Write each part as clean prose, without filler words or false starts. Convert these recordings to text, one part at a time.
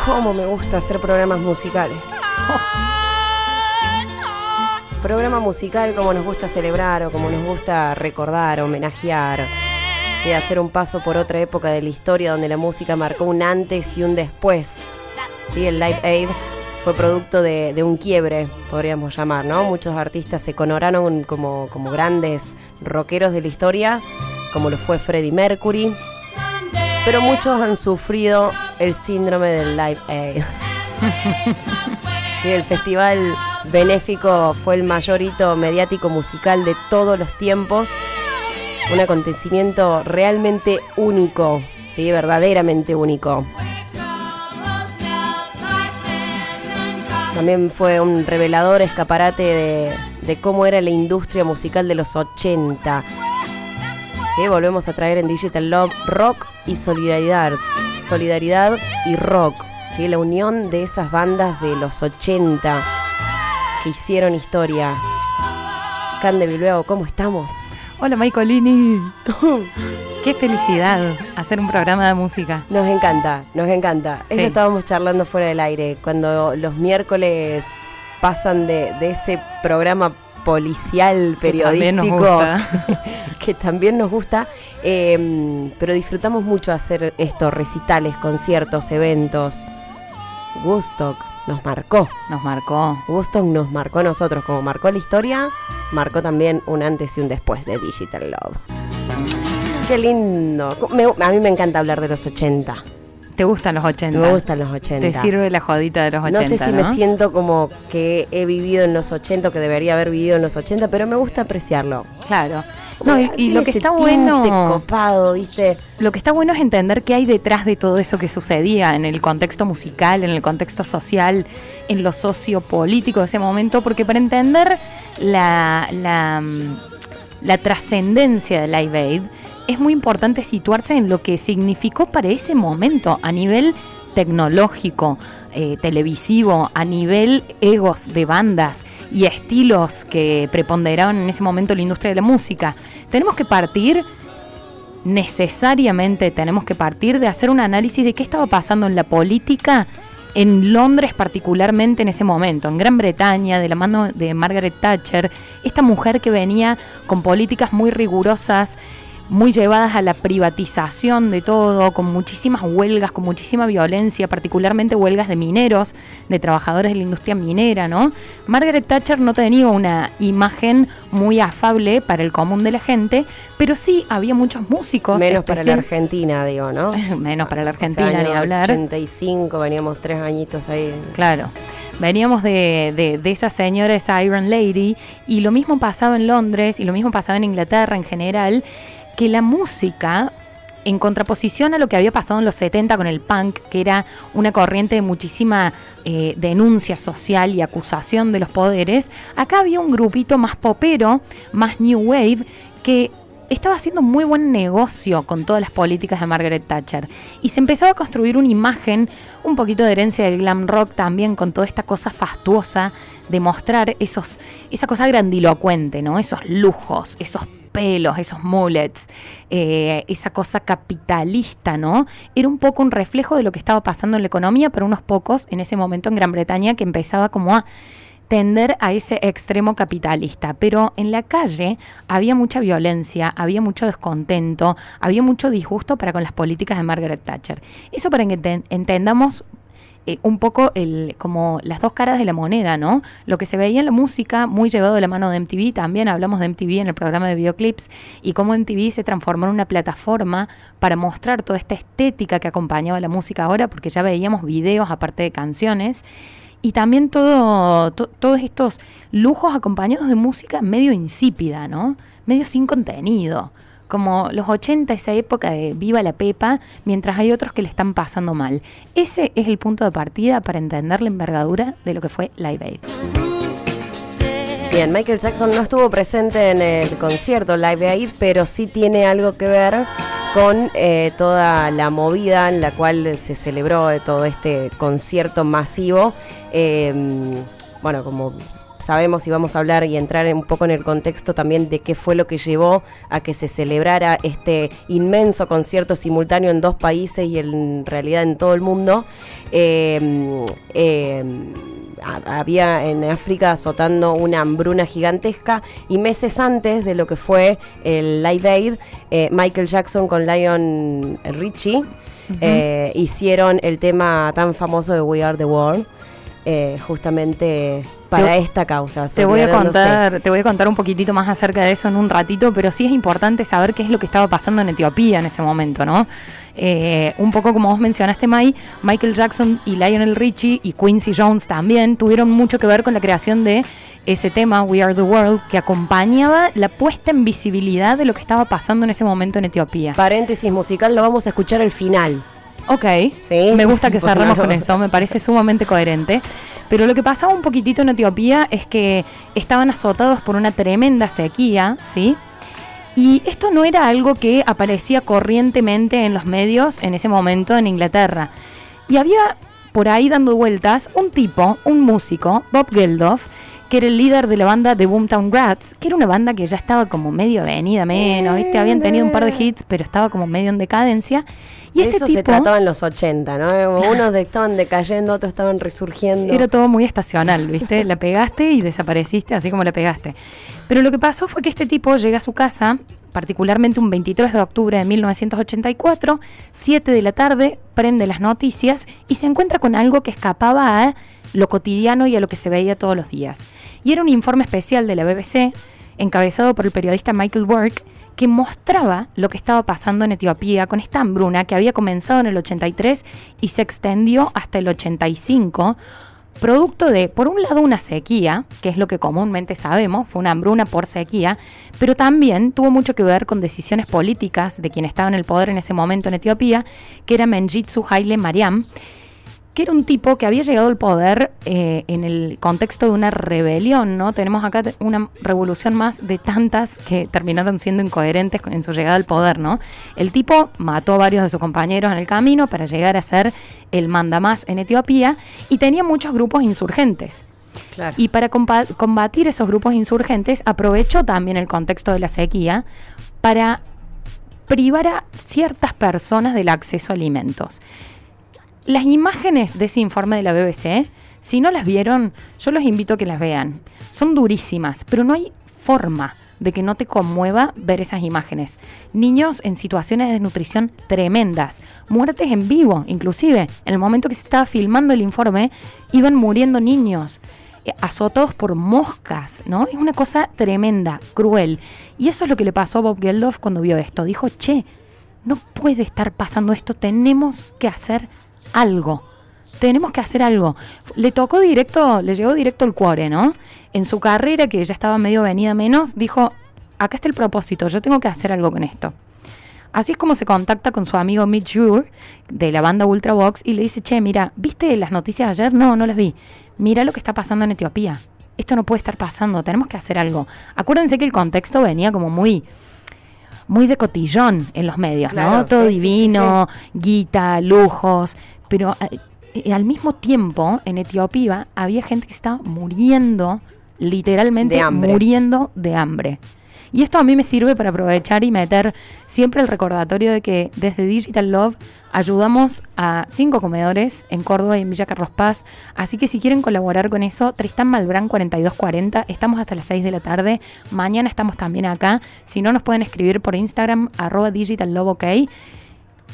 cómo me gusta hacer programas musicales. Programa musical como nos gusta celebrar o como nos gusta recordar, homenajear. Sí, hacer un paso por otra época de la historia donde la música marcó un antes y un después. Sí, el Live Aid fue producto de un quiebre, podríamos llamar, ¿no? Muchos artistas se coronaron como grandes rockeros de la historia, como lo fue Freddie Mercury, pero muchos han sufrido el síndrome del Live Aid. Sí, el festival benéfico fue el mayor hito mediático musical de todos los tiempos, un acontecimiento realmente único, sí, verdaderamente único. También fue un revelador escaparate de cómo era la industria musical de los 80. ¿Sí? Volvemos a traer en Digital Love rock y solidaridad y rock. ¿Sí? La unión de esas bandas de los 80 que hicieron historia. Cande Bilbao, ¿cómo estamos? Hola Maicolini. Qué felicidad hacer un programa de música. Nos encanta. Sí. Eso estábamos charlando fuera del aire, cuando los miércoles pasan de ese programa policial periodístico que también nos gusta, pero disfrutamos mucho hacer estos recitales, conciertos, eventos. Woodstock nos marcó. Woodstock nos marcó a nosotros, como marcó la historia, marcó también un antes y un después de Digital Love. Qué lindo. A mí me encanta hablar de los 80. ¿Te gustan los 80? Me gustan los 80. ¿Te sirve la jodita de los 80? No sé si me siento como que he vivido en los 80, que debería haber vivido en los 80, pero me gusta apreciarlo. Claro. No, y lo que está bueno, copado, ¿viste? Lo que está bueno es entender qué hay detrás de todo eso que sucedía en el contexto musical, en el contexto social, en lo sociopolítico de ese momento, porque para entender la trascendencia de Live Aid es muy importante situarse en lo que significó para ese momento a nivel tecnológico, televisivo, a nivel egos de bandas y estilos que preponderaban en ese momento la industria de la música. Necesariamente tenemos que partir de hacer un análisis de qué estaba pasando en la política en Londres, particularmente en ese momento, en Gran Bretaña, de la mano de Margaret Thatcher, esta mujer que venía con políticas muy rigurosas, muy llevadas a la privatización de todo, con muchísimas huelgas, con muchísima violencia, particularmente huelgas de mineros, de trabajadores de la industria minera, ¿no? Margaret Thatcher no tenía una imagen muy afable para el común de la gente, pero sí había muchos músicos. Menos para la Argentina, digo, ¿no? Menos para la Argentina, o sea, ni hablar. 85, veníamos 3 añitos ahí. Claro. Veníamos de esa señora, esa Iron Lady, y lo mismo pasaba en Londres, y lo mismo pasaba en Inglaterra en general, que la música, en contraposición a lo que había pasado en los 70 con el punk, que era una corriente de muchísima denuncia social y acusación de los poderes, acá había un grupito más popero, más new wave, que estaba haciendo muy buen negocio con todas las políticas de Margaret Thatcher. Y se empezaba a construir una imagen, un poquito de herencia del glam rock también, con toda esta cosa fastuosa de mostrar esa cosa grandilocuente, ¿no? Esos lujos, esos pelos, esos mullets, esa cosa capitalista, ¿no? Era un poco un reflejo de lo que estaba pasando en la economía, pero unos pocos en ese momento en Gran Bretaña, que empezaba como a tender a ese extremo capitalista. Pero en la calle había mucha violencia, había mucho descontento, había mucho disgusto para con las políticas de Margaret Thatcher. Eso para que entendamos un poco como las dos caras de la moneda, ¿no? Lo que se veía en la música, muy llevado de la mano de MTV, también hablamos de MTV en el programa de videoclips, y cómo MTV se transformó en una plataforma para mostrar toda esta estética que acompañaba la música ahora, porque ya veíamos videos aparte de canciones, y también todos estos lujos acompañados de música medio insípida, ¿no? Medio sin contenido. Como los 80, esa época de viva la pepa, mientras hay otros que le están pasando mal. Ese es el punto de partida para entender la envergadura de lo que fue Live Aid. Bien, Michael Jackson no estuvo presente en el concierto Live Aid, pero sí tiene algo que ver con toda la movida en la cual se celebró todo este concierto masivo. Bueno, como sabemos y vamos a hablar y entrar un poco en el contexto también de qué fue lo que llevó a que se celebrara este inmenso concierto simultáneo en 2 países y en realidad en todo el mundo. Había en África azotando una hambruna gigantesca y meses antes de lo que fue el Live Aid, Michael Jackson con Lionel Richie hicieron el tema tan famoso de We Are the World, justamente para esta causa. Te voy a contar un poquitito más acerca de eso en un ratito, pero sí es importante saber qué es lo que estaba pasando en Etiopía en ese momento, ¿no? Un poco como vos mencionaste, Michael Jackson y Lionel Richie y Quincy Jones también tuvieron mucho que ver con la creación de ese tema, We Are the World, que acompañaba la puesta en visibilidad de lo que estaba pasando en ese momento en Etiopía. Paréntesis musical, lo vamos a escuchar al final. Ok, ¿sí? Me gusta que cerremos con eso, me parece sumamente coherente. Pero lo que pasaba un poquitito en Etiopía es que estaban azotados por una tremenda sequía, ¿sí? Y esto no era algo que aparecía corrientemente en los medios en ese momento en Inglaterra. Y había por ahí dando vueltas un tipo, un músico, Bob Geldof, que era el líder de la banda The Boomtown Rats, que era una banda que ya estaba como medio venida menos, ¿viste? Habían tenido un par de hits, pero estaba como medio en decadencia. Y de eso se trataba en los 80, ¿no? Unos estaban decayendo, otros estaban resurgiendo. Era todo muy estacional, ¿viste? La pegaste y desapareciste así como la pegaste. Pero lo que pasó fue que este tipo llega a su casa, particularmente un 23 de octubre de 1984, 7 de la tarde, prende las noticias y se encuentra con algo que escapaba a lo cotidiano y a lo que se veía todos los días. Y era un informe especial de la BBC, encabezado por el periodista Michael Work, que mostraba lo que estaba pasando en Etiopía con esta hambruna que había comenzado en el 83 y se extendió hasta el 85, producto de, por un lado, una sequía, que es lo que comúnmente sabemos, fue una hambruna por sequía, pero también tuvo mucho que ver con decisiones políticas de quien estaba en el poder en ese momento en Etiopía, que era Mengistu Haile Mariam, que era un tipo que había llegado al poder en el contexto de una rebelión, ¿no? Tenemos acá una revolución más de tantas que terminaron siendo incoherentes en su llegada al poder, ¿no? El tipo mató a varios de sus compañeros en el camino para llegar a ser el mandamás en Etiopía y tenía muchos grupos insurgentes. Claro. Y para combatir esos grupos insurgentes aprovechó también el contexto de la sequía para privar a ciertas personas del acceso a alimentos. Las imágenes de ese informe de la BBC, si no las vieron, yo los invito a que las vean. Son durísimas, pero no hay forma de que no te conmueva ver esas imágenes. Niños en situaciones de desnutrición tremendas, muertes en vivo, inclusive. En el momento que se estaba filmando el informe, iban muriendo niños, azotados por moscas, ¿no? Es una cosa tremenda, cruel. Y eso es lo que le pasó a Bob Geldof cuando vio esto. Dijo, no puede estar pasando esto, tenemos que hacer algo. Tenemos que hacer algo. Le llegó directo el cuore, ¿no? En su carrera, que ya estaba medio venida menos, dijo, acá está el propósito, yo tengo que hacer algo con esto. Así es como se contacta con su amigo Mitch Ure, de la banda Ultravox, y le dice, mira, ¿viste las noticias ayer? No las vi. Mira lo que está pasando en Etiopía. Esto no puede estar pasando, tenemos que hacer algo. Acuérdense que el contexto venía como muy de cotillón en los medios, claro, ¿no? Todo divino, guita, lujos, pero al mismo tiempo en Etiopía había gente que estaba muriendo, literalmente muriendo de hambre. Y esto a mí me sirve para aprovechar y meter siempre el recordatorio de que desde Digital Love ayudamos a 5 comedores en Córdoba y en Villa Carlos Paz. Así que si quieren colaborar con eso, Tristán Malbrán 4240, estamos hasta las 6 de la tarde. Mañana estamos también acá. Si no, nos pueden escribir por Instagram, @DigitalLoveOK.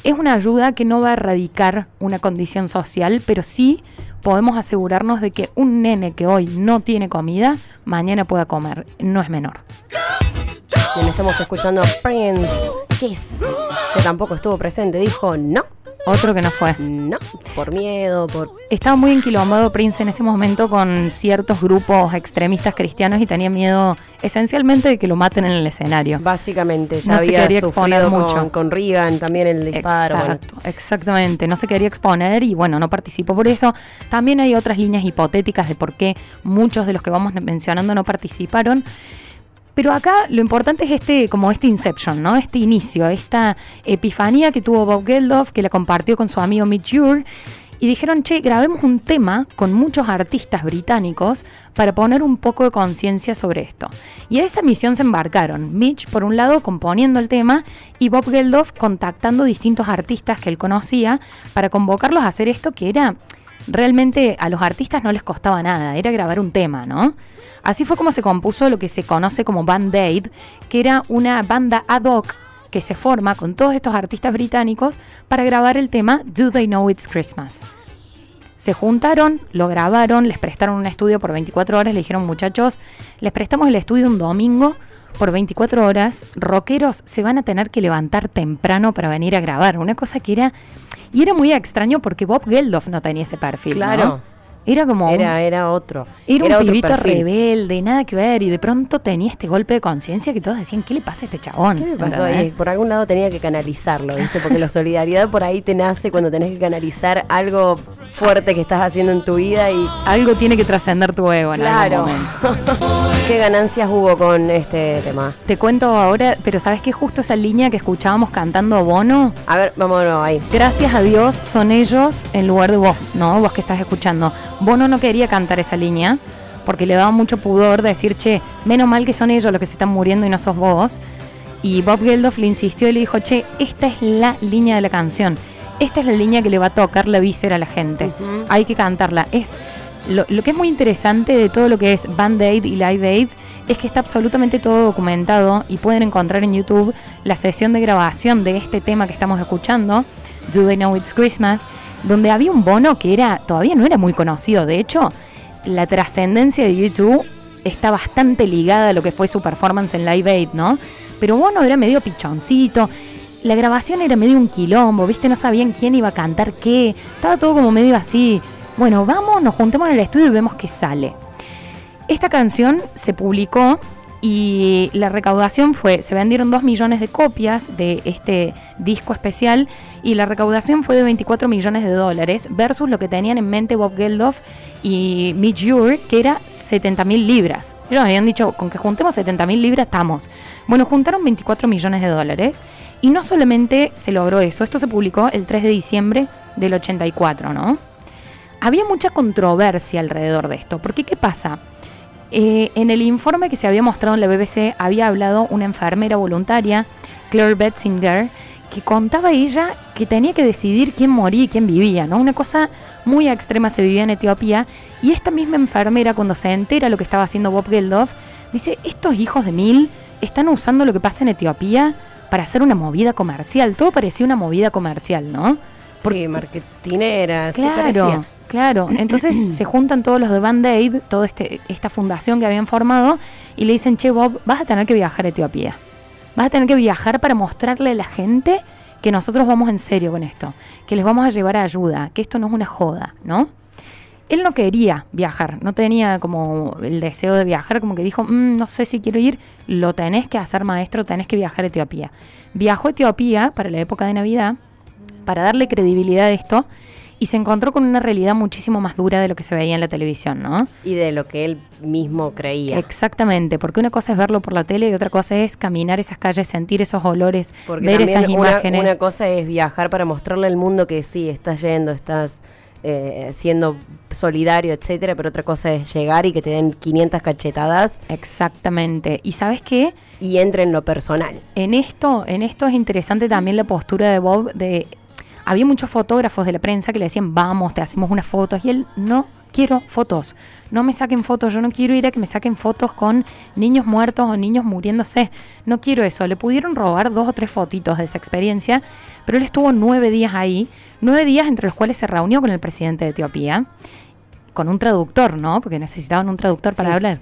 Es una ayuda que no va a erradicar una condición social, pero sí podemos asegurarnos de que un nene que hoy no tiene comida, mañana pueda comer. No es menor. Bien, estamos escuchando a Prince Kiss, que tampoco estuvo presente. Dijo no. Otro que no fue. No, por miedo, Estaba muy enquilombado Prince en ese momento con ciertos grupos extremistas cristianos y tenía miedo esencialmente de que lo maten en el escenario. Básicamente, ya no había se quería exponer mucho. Con Reagan también el disparo. Exactamente, no se quería exponer y no participó por eso. También hay otras líneas hipotéticas de por qué muchos de los que vamos mencionando no participaron. Pero acá lo importante es este Inception, ¿no? Este inicio, esta epifanía que tuvo Bob Geldof, que la compartió con su amigo Mitch Ure, y dijeron, che, grabemos un tema con muchos artistas británicos para poner un poco de conciencia sobre esto. Y a esa misión se embarcaron. Mitch, por un lado, componiendo el tema, y Bob Geldof contactando distintos artistas que él conocía para convocarlos a hacer esto, que era realmente, a los artistas no les costaba nada, era grabar un tema, ¿no? Así fue como se compuso lo que se conoce como Band Aid, que era una banda ad hoc que se forma con todos estos artistas británicos para grabar el tema Do They Know It's Christmas. Se juntaron, lo grabaron, les prestaron un estudio por 24 horas, le dijeron, muchachos, les prestamos el estudio un domingo por 24 horas, rockeros se van a tener que levantar temprano para venir a grabar. Una cosa que era... Y era muy extraño porque Bob Geldof no tenía ese perfil, claro. ¿no? Era como... Era otro. Era un otro pibito perfil. rebelde, nada que ver, y de pronto tenía este golpe de conciencia que todos decían, ¿qué le pasa a este chabón? ¿Qué le pasó? Y por algún lado tenía que canalizarlo, ¿viste? Porque la solidaridad por ahí te nace cuando tenés que canalizar algo fuerte que estás haciendo en tu vida y... Algo tiene que trascender tu ego en algún momento. ¿Qué ganancias hubo con este tema? Te cuento ahora, pero ¿sabes qué? Justo esa línea que escuchábamos cantando Bono, A ver, vámonos ahí. gracias a Dios son ellos en lugar de vos, ¿no? Vos que estás escuchando. Bono no quería cantar esa línea porque le daba mucho pudor decir, che, menos mal que son ellos los que se están muriendo y no sos vos. Y Bob Geldof le insistió y le dijo, che, esta es la línea de la canción. Esta es la línea que le va a tocar la víscera a la gente. Hay que cantarla. Es lo que es muy interesante de todo lo que es Band Aid y Live Aid es que está absolutamente todo documentado y pueden encontrar en YouTube la sesión de grabación de este tema que estamos escuchando, Do They Know It's Christmas, donde había un Bono que todavía no era muy conocido. De hecho, la trascendencia de YouTube está bastante ligada a lo que fue su performance en Live Aid, ¿no? Pero Bono era medio pichoncito, la grabación era medio un quilombo, ¿viste? No sabían quién iba a cantar qué, estaba todo como medio así. Bueno, vamos, nos juntemos en el estudio y vemos qué sale. Esta canción se publicó y la recaudación se vendieron 2 millones de copias de este disco especial y la recaudación fue de $24 millones versus lo que tenían en mente Bob Geldof y Mitch Ure, que era 70.000 libras. Ellos habían dicho, con que juntemos 70.000 libras estamos. Bueno, juntaron $24 millones y no solamente se logró eso, esto se publicó el 3 de diciembre del 84, ¿no? Había mucha controversia alrededor de esto, porque ¿qué pasa? En el informe que se había mostrado en la BBC había hablado una enfermera voluntaria, Claire Betzinger, que contaba ella que tenía que decidir quién moría y quién vivía, ¿no? Una cosa muy extrema se vivía en Etiopía, y esta misma enfermera, cuando se entera lo que estaba haciendo Bob Geldof, dice, estos hijos de mil están usando lo que pasa en Etiopía para hacer una movida comercial. Todo parecía una movida comercial, ¿no? Sí, marketinera, claro, sí parecía. Claro, entonces se juntan todos los de Band Aid, toda esta fundación que habían formado, y le dicen, che, Bob, vas a tener que viajar a Etiopía. Vas a tener que viajar para mostrarle a la gente que nosotros vamos en serio con esto, que les vamos a llevar ayuda, que esto no es una joda, ¿no? Él no quería viajar, no tenía como el deseo de viajar, como que dijo, no sé si quiero ir, lo tenés que hacer, maestro, tenés que viajar a Etiopía. Viajó a Etiopía para la época de Navidad, para darle credibilidad a esto, y se encontró con una realidad muchísimo más dura de lo que se veía en la televisión, ¿no? Y de lo que él mismo creía. Exactamente, porque una cosa es verlo por la tele y otra cosa es caminar esas calles, sentir esos olores, porque ver esas imágenes. Una cosa es viajar para mostrarle al mundo que sí, estás yendo, estás siendo solidario, etcétera, pero otra cosa es llegar y que te den 500 cachetadas. Exactamente. ¿Y sabes qué? Y entra en lo personal. En esto es interesante también la postura de Bob había muchos fotógrafos de la prensa que le decían, vamos, te hacemos unas fotos. Y él, no quiero fotos, no me saquen fotos, yo no quiero ir a que me saquen fotos con niños muertos o niños muriéndose. No quiero eso. Le pudieron robar 2 o 3 fotitos de esa experiencia, pero él estuvo 9 días ahí, 9 días entre los cuales se reunió con el presidente de Etiopía, con un traductor, ¿no? Porque necesitaban un traductor para hablar.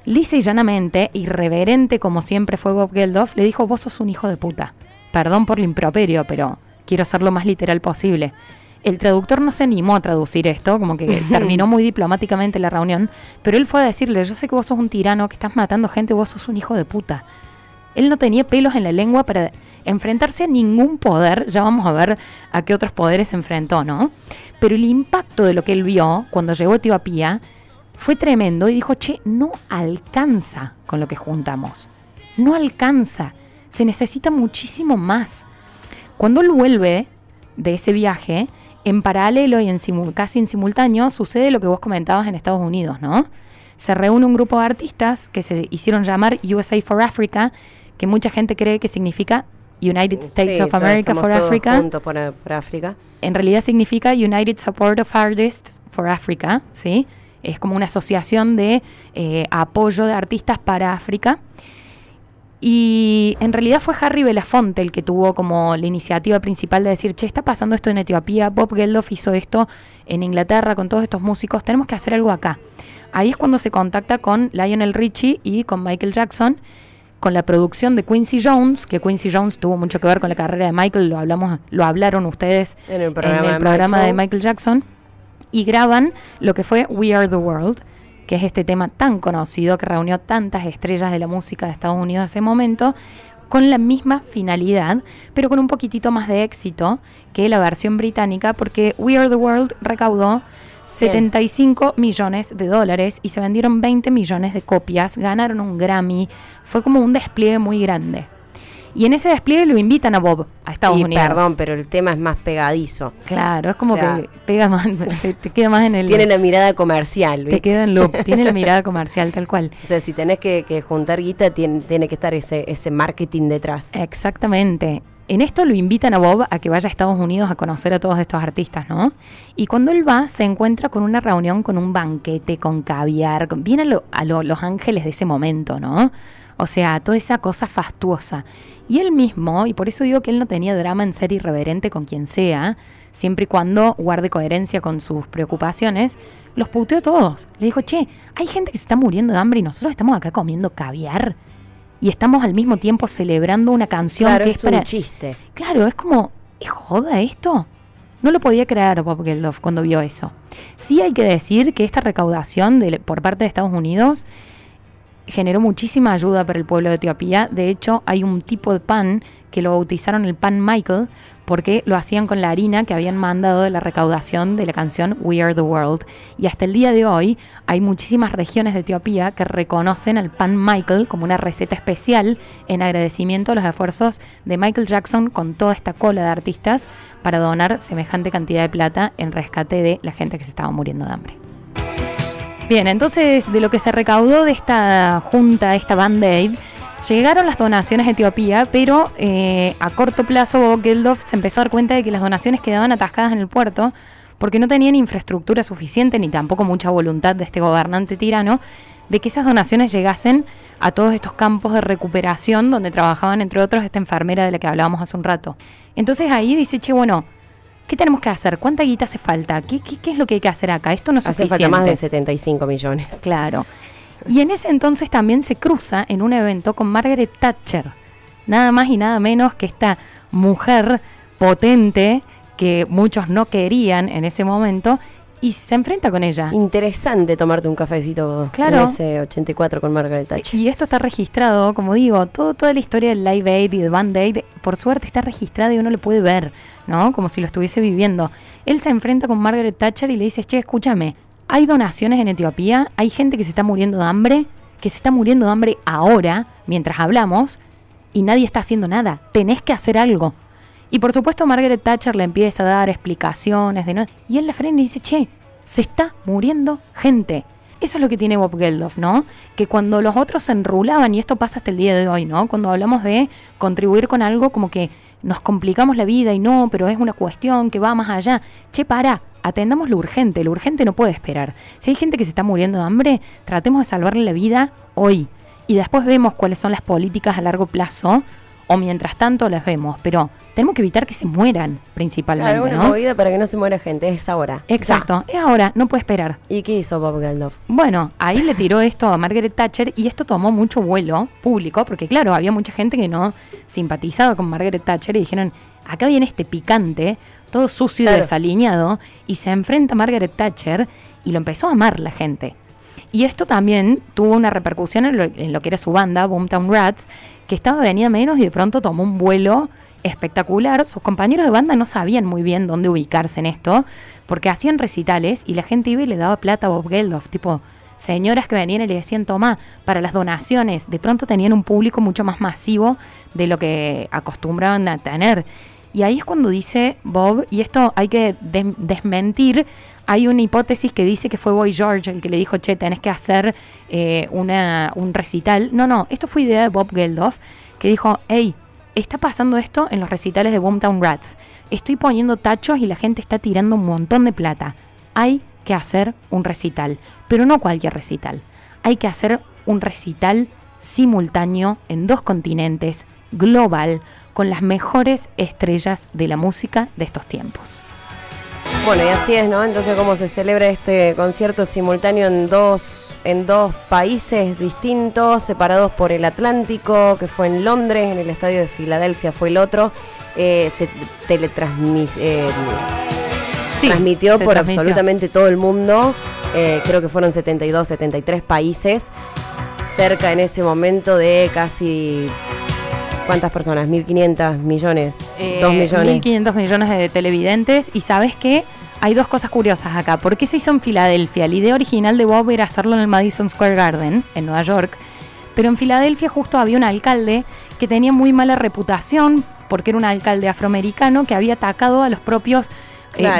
Lisa y llanamente, irreverente como siempre fue Bob Geldof, le dijo, vos sos un hijo de puta. Perdón por el improperio, pero quiero ser lo más literal posible. El traductor no se animó a traducir esto, como que terminó muy diplomáticamente la reunión, pero él fue a decirle, yo sé que vos sos un tirano, que estás matando gente, vos sos un hijo de puta. Él no tenía pelos en la lengua para enfrentarse a ningún poder, ya vamos a ver a qué otros poderes se enfrentó, ¿no? Pero el impacto de lo que él vio cuando llegó a Etiopía fue tremendo y dijo, che, no alcanza con lo que juntamos, no alcanza, se necesita muchísimo más. Cuando él vuelve de ese viaje, en paralelo y casi en simultáneo sucede lo que vos comentabas en Estados Unidos, ¿no? Se reúne un grupo de artistas que se hicieron llamar USA for Africa, que mucha gente cree que significa United States of America for Africa. Juntos por África. En realidad significa United Support of Artists for Africa, ¿sí? Es como una asociación de apoyo de artistas para África. Y en realidad fue Harry Belafonte el que tuvo como la iniciativa principal de decir, che, está pasando esto en Etiopía, Bob Geldof hizo esto en Inglaterra con todos estos músicos, tenemos que hacer algo acá. Ahí es cuando se contacta con Lionel Richie y con Michael Jackson, con la producción de Quincy Jones, que Quincy Jones tuvo mucho que ver con la carrera de Michael, lo hablaron ustedes en el programa, de Michael Jackson, y graban lo que fue We Are the World, que es este tema tan conocido que reunió tantas estrellas de la música de Estados Unidos en ese momento, con la misma finalidad, pero con un poquitito más de éxito que la versión británica, porque We Are the World recaudó 75 millones de dólares y se vendieron 20 millones de copias, ganaron un Grammy, fue como un despliegue muy grande. Y en ese despliegue lo invitan a Bob a Estados Unidos. Perdón, pero el tema es más pegadizo. Claro, es como que pega más, te queda más en el... Tiene la mirada comercial, ¿viste? Te queda en loop, tiene la mirada comercial, tal cual. O sea, si tenés que juntar guita, tiene que estar ese marketing detrás. Exactamente. En esto lo invitan a Bob a que vaya a Estados Unidos a conocer a todos estos artistas, ¿no? Y cuando él va, se encuentra con una reunión, con un banquete, con caviar, bien a Los Ángeles de ese momento, ¿no? O sea, toda esa cosa fastuosa. Y él mismo, y por eso digo que él no tenía drama en ser irreverente con quien sea, siempre y cuando guarde coherencia con sus preocupaciones, los puteó a todos. Le dijo, che, hay gente que se está muriendo de hambre y nosotros estamos acá comiendo caviar. Y estamos al mismo tiempo celebrando una canción claro, que es para... un chiste. Claro, es como, ¿es joda esto? No lo podía creer Bob Geldof cuando vio eso. Sí hay que decir que esta recaudación por parte de Estados Unidos generó muchísima ayuda para el pueblo de Etiopía. De hecho, hay un tipo de pan que lo bautizaron el pan Michael, porque lo hacían con la harina que habían mandado de la recaudación de la canción We Are the World. Y hasta el día de hoy hay muchísimas regiones de Etiopía que reconocen al pan Michael como una receta especial en agradecimiento a los esfuerzos de Michael Jackson con toda esta cola de artistas para donar semejante cantidad de plata en rescate de la gente que se estaba muriendo de hambre. Bien, entonces de lo que se recaudó de esta junta, esta Band-Aid, llegaron las donaciones a Etiopía, pero a corto plazo Bob Geldof se empezó a dar cuenta de que las donaciones quedaban atascadas en el puerto porque no tenían infraestructura suficiente ni tampoco mucha voluntad de este gobernante tirano de que esas donaciones llegasen a todos estos campos de recuperación donde trabajaban, entre otros, esta enfermera de la que hablábamos hace un rato. Entonces ahí dice, che, bueno, ¿qué tenemos que hacer? ¿Cuánta guita hace falta? ¿Qué es lo que hay que hacer acá? Esto no es suficiente. Hace falta más de 75 millones. Claro. Y en ese entonces también se cruza en un evento con Margaret Thatcher. Nada más y nada menos que esta mujer potente que muchos no querían en ese momento y se enfrenta con ella. Interesante tomarte un cafecito claro. En ese 84 con Margaret Thatcher. Y esto está registrado, como digo, toda la historia del Live Aid y de Band Aid, por suerte está registrada y uno lo puede ver, ¿no? Como si lo estuviese viviendo. Él se enfrenta con Margaret Thatcher y le dice, che, escúchame, hay donaciones en Etiopía, hay gente que se está muriendo de hambre, ahora, mientras hablamos, y nadie está haciendo nada. Tenés que hacer algo. Y por supuesto Margaret Thatcher le empieza a dar explicaciones y él la frena y dice, che, se está muriendo gente. Eso es lo que tiene Bob Geldof, ¿no? Que cuando los otros se enrulaban, y esto pasa hasta el día de hoy, ¿no? Cuando hablamos de contribuir con algo como que nos complicamos la vida y no, pero es una cuestión que va más allá. Che, atendamos lo urgente no puede esperar. Si hay gente que se está muriendo de hambre, tratemos de salvarle la vida hoy. Y después vemos cuáles son las políticas a largo plazo, o mientras tanto las vemos, pero tenemos que evitar que se mueran principalmente, claro, una movida para que no se muera gente, es ahora. Exacto, es ahora, no puede esperar. ¿Y qué hizo Bob Geldof? Bueno, ahí le tiró esto a Margaret Thatcher y esto tomó mucho vuelo público, porque claro, había mucha gente que no simpatizaba con Margaret Thatcher y dijeron, acá viene este picante, todo sucio y desaliñado, y se enfrenta a Margaret Thatcher y lo empezó a amar la gente. Y esto también tuvo una repercusión en lo que era su banda, Boomtown Rats, que estaba venida menos y de pronto tomó un vuelo espectacular. Sus compañeros de banda no sabían muy bien dónde ubicarse en esto, porque hacían recitales y la gente iba y le daba plata a Bob Geldof, tipo señoras que venían y le decían, toma, para las donaciones. De pronto tenían un público mucho más masivo de lo que acostumbraban a tener. Y ahí es cuando dice Bob, y esto hay que desmentir, hay una hipótesis que dice que fue Boy George el que le dijo, che, tenés que hacer un recital. No, esto fue idea de Bob Geldof, que dijo, hey, está pasando esto en los recitales de Boomtown Rats. Estoy poniendo tachos y la gente está tirando un montón de plata. Hay que hacer un recital, pero no cualquier recital. Hay que hacer un recital simultáneo en 2 continentes, global, con las mejores estrellas de la música de estos tiempos. Bueno, y así es, ¿no? Entonces, ¿cómo se celebra este concierto simultáneo en dos países distintos, separados por el Atlántico, que fue en Londres, en el estadio de Filadelfia fue el otro? Se transmitió por absolutamente todo el mundo. Creo que fueron 72, 73 países, cerca en ese momento de casi... ¿Cuántas personas? 1.500 millones, 2 millones. 1.500 millones de televidentes. Y ¿sabes qué? Hay 2 cosas curiosas acá. ¿Por qué se hizo en Filadelfia? La idea original de Bob era hacerlo en el Madison Square Garden, en Nueva York. Pero en Filadelfia justo había un alcalde que tenía muy mala reputación, porque era un alcalde afroamericano que había atacado a los propios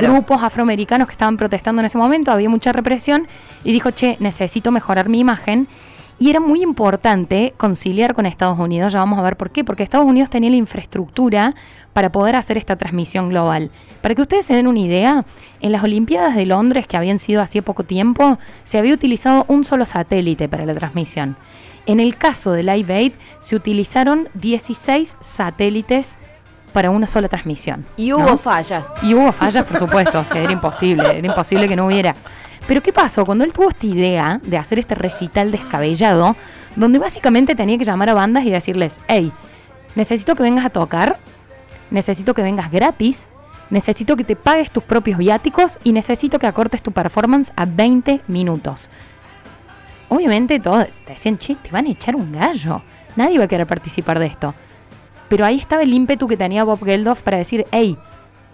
grupos afroamericanos que estaban protestando en ese momento. Había mucha represión y dijo, che, necesito mejorar mi imagen. Y era muy importante conciliar con Estados Unidos, ya vamos a ver por qué, porque Estados Unidos tenía la infraestructura para poder hacer esta transmisión global. Para que ustedes se den una idea, en las Olimpiadas de Londres, que habían sido hace poco tiempo, se había utilizado un solo satélite para la transmisión. En el caso de Live Aid, se utilizaron 16 satélites para una sola transmisión. Y hubo fallas. Y hubo fallas, por supuesto, o sea, era imposible que no hubiera. Pero ¿qué pasó? Cuando él tuvo esta idea de hacer este recital descabellado, donde básicamente tenía que llamar a bandas y decirles, hey, necesito que vengas a tocar, necesito que vengas gratis, necesito que te pagues tus propios viáticos y necesito que acortes tu performance a 20 minutos. Obviamente todos decían, che, te van a echar un gallo. Nadie va a querer participar de esto. Pero ahí estaba el ímpetu que tenía Bob Geldof para decir, hey,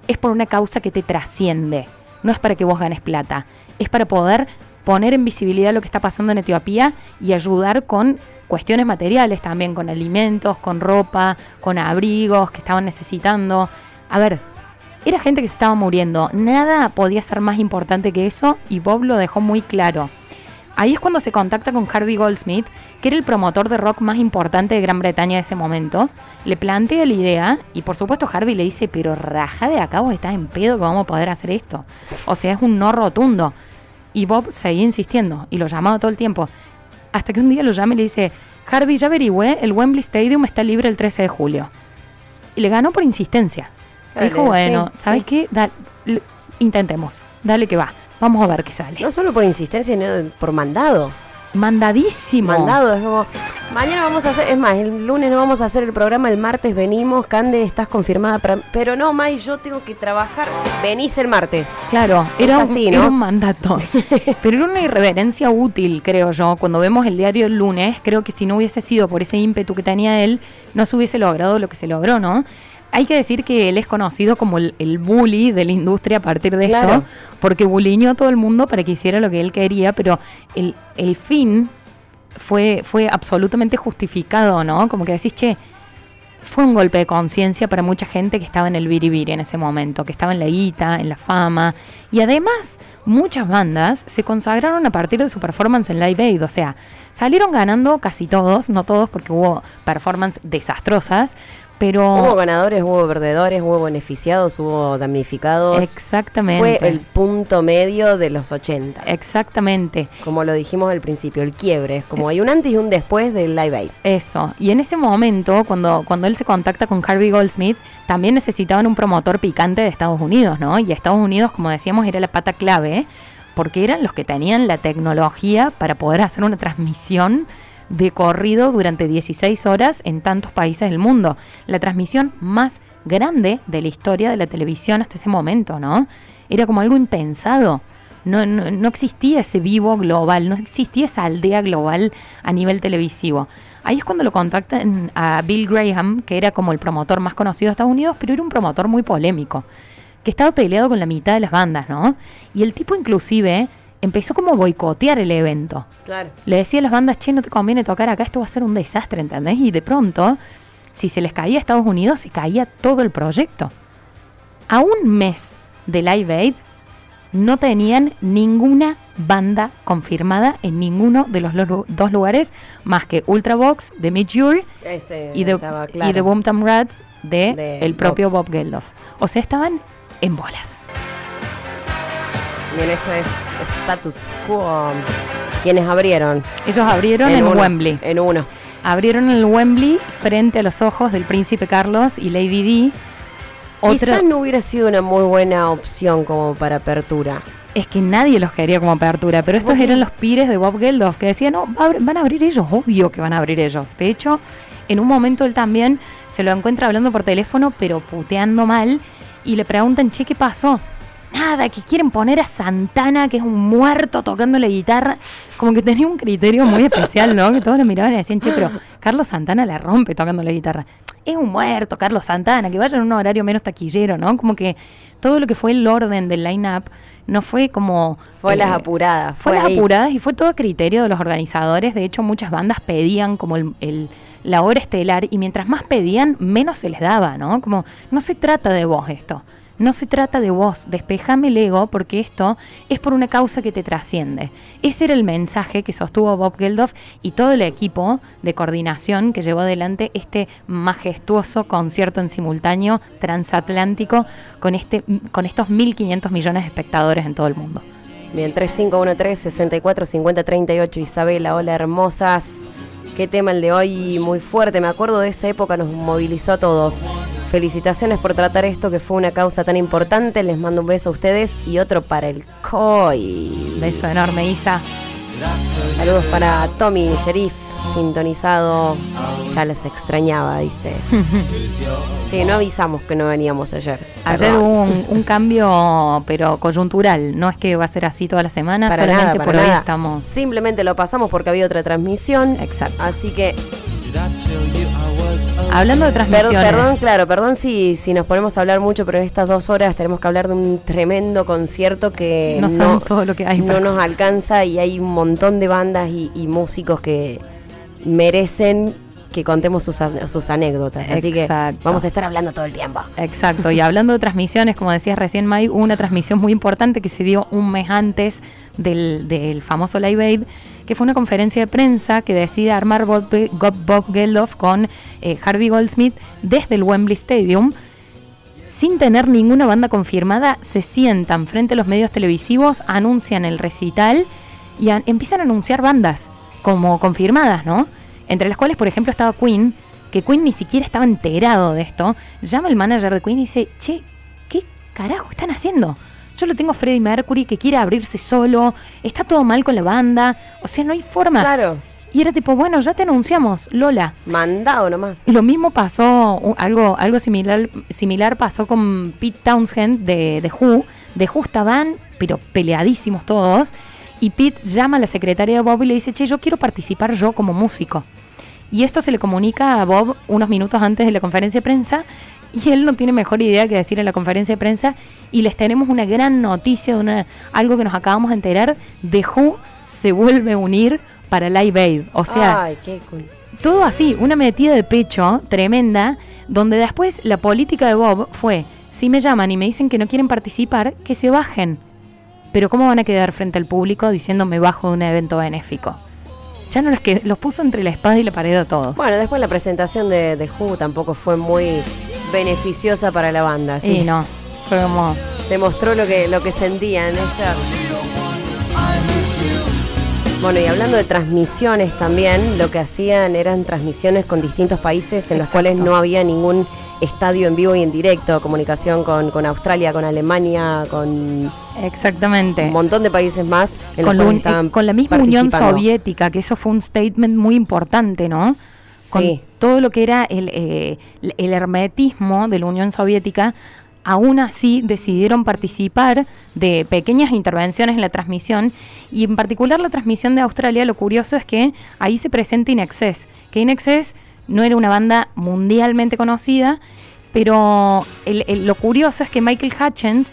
es por una causa que te trasciende. No es para que vos ganes plata. Es para poder poner en visibilidad lo que está pasando en Etiopía y ayudar con cuestiones materiales también, con alimentos, con ropa, con abrigos que estaban necesitando. A ver, era gente que se estaba muriendo. Nada podía ser más importante que eso y Bob lo dejó muy claro. Ahí es cuando se contacta con Harvey Goldsmith, que era el promotor de rock más importante de Gran Bretaña de ese momento. Le plantea la idea y por supuesto Harvey le dice, pero raja de acá, vos estás en pedo que vamos a poder hacer esto. O sea, es un no rotundo. Y Bob seguía insistiendo y lo llamaba todo el tiempo. Hasta que un día lo llama y le dice, Harvey, ya averigüé, el Wembley Stadium está libre el 13 de julio. Y le ganó por insistencia. Dale, dijo, bueno, sí, ¿sabes qué? Intentemos, dale que va. Vamos a ver qué sale. No solo por insistencia, sino por mandado. Mandadísimo. Mandado, es como, mañana vamos a hacer, es más, el lunes no vamos a hacer el programa, el martes venimos, Cande, estás confirmada, pero no, May, yo tengo que trabajar, venís el martes. Claro, era un mandato, pero era una irreverencia útil, creo yo. Cuando vemos el diario el lunes, creo que si no hubiese sido por ese ímpetu que tenía él, no se hubiese logrado lo que se logró, ¿no? Hay que decir que él es conocido como el bully de la industria a partir de esto, porque buliñó a todo el mundo para que hiciera lo que él quería, pero el fin fue absolutamente justificado, ¿no? Como que decís, che, fue un golpe de conciencia para mucha gente que estaba en el biribiri en ese momento, que estaba en la guita, en la fama, y además muchas bandas se consagraron a partir de su performance en Live Aid, o sea, salieron ganando casi todos, no todos porque hubo performances desastrosas, pero hubo ganadores, hubo perdedores, hubo beneficiados, hubo damnificados. Exactamente. Fue el punto medio de los 80. Exactamente. Como lo dijimos al principio, el quiebre. Es como hay un antes y un después del Live Aid. Eso. Y en ese momento, cuando él se contacta con Harvey Goldsmith, también necesitaban un promotor picante de Estados Unidos, ¿no? Y Estados Unidos, como decíamos, era la pata clave, porque eran los que tenían la tecnología para poder hacer una transmisión de corrido durante 16 horas en tantos países del mundo. La transmisión más grande de la historia de la televisión hasta ese momento, ¿no? Era como algo impensado. No existía ese vivo global, no existía esa aldea global a nivel televisivo. Ahí es cuando lo contactan a Bill Graham, que era como el promotor más conocido de Estados Unidos, pero era un promotor muy polémico, que estaba peleado con la mitad de las bandas, ¿no? Y el tipo inclusive empezó como a boicotear el evento. Claro. Le decía a las bandas, che, no te conviene tocar acá, esto va a ser un desastre, ¿entendés? Y de pronto, si se les caía a Estados Unidos, se caía todo el proyecto. A un mes de Live Aid no tenían ninguna banda confirmada en ninguno de los dos lugares, más que Ultravox de Midge Ure y de Boomtown Rats de el propio Bob Geldof. O sea, estaban en bolas. Bien, esto es Status Quo. ¿Quiénes abrieron? Ellos abrieron en Wembley. En uno. Abrieron el Wembley frente a los ojos del Príncipe Carlos y Lady Di. Quizás no hubiera sido una muy buena opción como para apertura. Es que nadie los quería como apertura, pero estos eran los pires de Bob Geldof, que decían, no, van a abrir ellos, obvio que van a abrir ellos. De hecho, en un momento él también se lo encuentra hablando por teléfono, pero puteando mal, y le preguntan, che, ¿qué pasó? Nada, que quieren poner a Santana, que es un muerto tocando la guitarra. Como que tenía un criterio muy especial, ¿no? Que todos lo miraban y decían, che, pero Carlos Santana la rompe tocando la guitarra. Es un muerto, Carlos Santana, que vaya en un horario menos taquillero, ¿no? Como que todo lo que fue el orden del line-up no fue como... Fue las apuradas. Fue las apuradas y fue todo a criterio de los organizadores. De hecho, muchas bandas pedían como la hora estelar y mientras más pedían, menos se les daba, ¿no? Como, no se trata de vos esto. No se trata de vos, despejame el ego porque esto es por una causa que te trasciende. Ese era el mensaje que sostuvo Bob Geldof y todo el equipo de coordinación que llevó adelante este majestuoso concierto en simultáneo transatlántico con estos 1.500 millones de espectadores en todo el mundo. Bien, 3513-645038, Isabela, hola hermosas. Qué tema el de hoy, muy fuerte, me acuerdo de esa época, nos movilizó a todos. Felicitaciones por tratar esto que fue una causa tan importante, les mando un beso a ustedes y otro para el COI. Beso enorme, Isa. Saludos para Tommy Sheriff, sintonizado, ya les extrañaba, dice. Sí, no avisamos que no veníamos ayer. Ayer hubo un cambio, pero coyuntural, no es que va a ser así toda la semana, para solamente nada, por nada. hoy estamos... Simplemente lo pasamos porque había otra transmisión. Exacto. Así que... Hablando de transmisiones... Perdón si nos ponemos a hablar mucho, pero en estas 2 horas tenemos que hablar de un tremendo concierto que no saben todo lo que hay. No nos alcanza y hay un montón de bandas y músicos que merecen que contemos sus anécdotas. Así Exacto. que vamos a estar hablando todo el tiempo. Exacto. Y hablando de transmisiones, como decías recién, May, hubo una transmisión muy importante que se dio un mes antes del famoso Live Aid, que fue una conferencia de prensa que decide armar Bob Geldof con Harvey Goldsmith desde el Wembley Stadium. Sin tener ninguna banda confirmada, se sientan frente a los medios televisivos, anuncian el recital y empiezan a anunciar bandas como confirmadas, ¿no? Entre las cuales, por ejemplo, estaba Queen, que Queen ni siquiera estaba enterado de esto. Llama el manager de Queen y dice, che, ¿qué carajo están haciendo? Yo lo tengo a Freddie Mercury que quiere abrirse solo, está todo mal con la banda, o sea, no hay forma. Claro. Y era tipo, bueno, ya te anunciamos, Lola. Mandado nomás. Lo mismo pasó, algo similar pasó con Pete Townshend de Who. De Who estaban, pero peleadísimos todos. Y Pete llama a la secretaria de Bob y le dice, che, yo quiero participar yo como músico. Y esto se le comunica a Bob unos minutos antes de la conferencia de prensa. Y él no tiene mejor idea que decir en la conferencia de prensa. Y les tenemos una gran noticia, algo que nos acabamos de enterar. The Who se vuelve a unir para Live Aid. O sea, ay, qué cool. Todo así, una metida de pecho tremenda, donde después la política de Bob fue, si me llaman y me dicen que no quieren participar, que se bajen. Pero ¿cómo van a quedar frente al público diciendo me bajo de un evento benéfico? Ya no los puso entre la espada y la pared a todos. Bueno, después la presentación de Who tampoco fue muy beneficiosa para la banda. ¿Sí? Y no, fue como... Se mostró lo que sentían. Bueno, y hablando de transmisiones también, lo que hacían eran transmisiones con distintos países en los cuales no había ningún estadio en vivo y en directo, comunicación con Australia, con Alemania, con... Exactamente. Un montón de países más en con, los cuales estaban con la misma Unión Soviética, que eso fue un statement muy importante, ¿no? Sí. Con todo lo que era el hermetismo de la Unión Soviética, aún así decidieron participar de pequeñas intervenciones en la transmisión, y en particular la transmisión de Australia. Lo curioso es que ahí se presenta In Excess, que In Excess no era una banda mundialmente conocida, pero lo curioso es que Michael Hutchence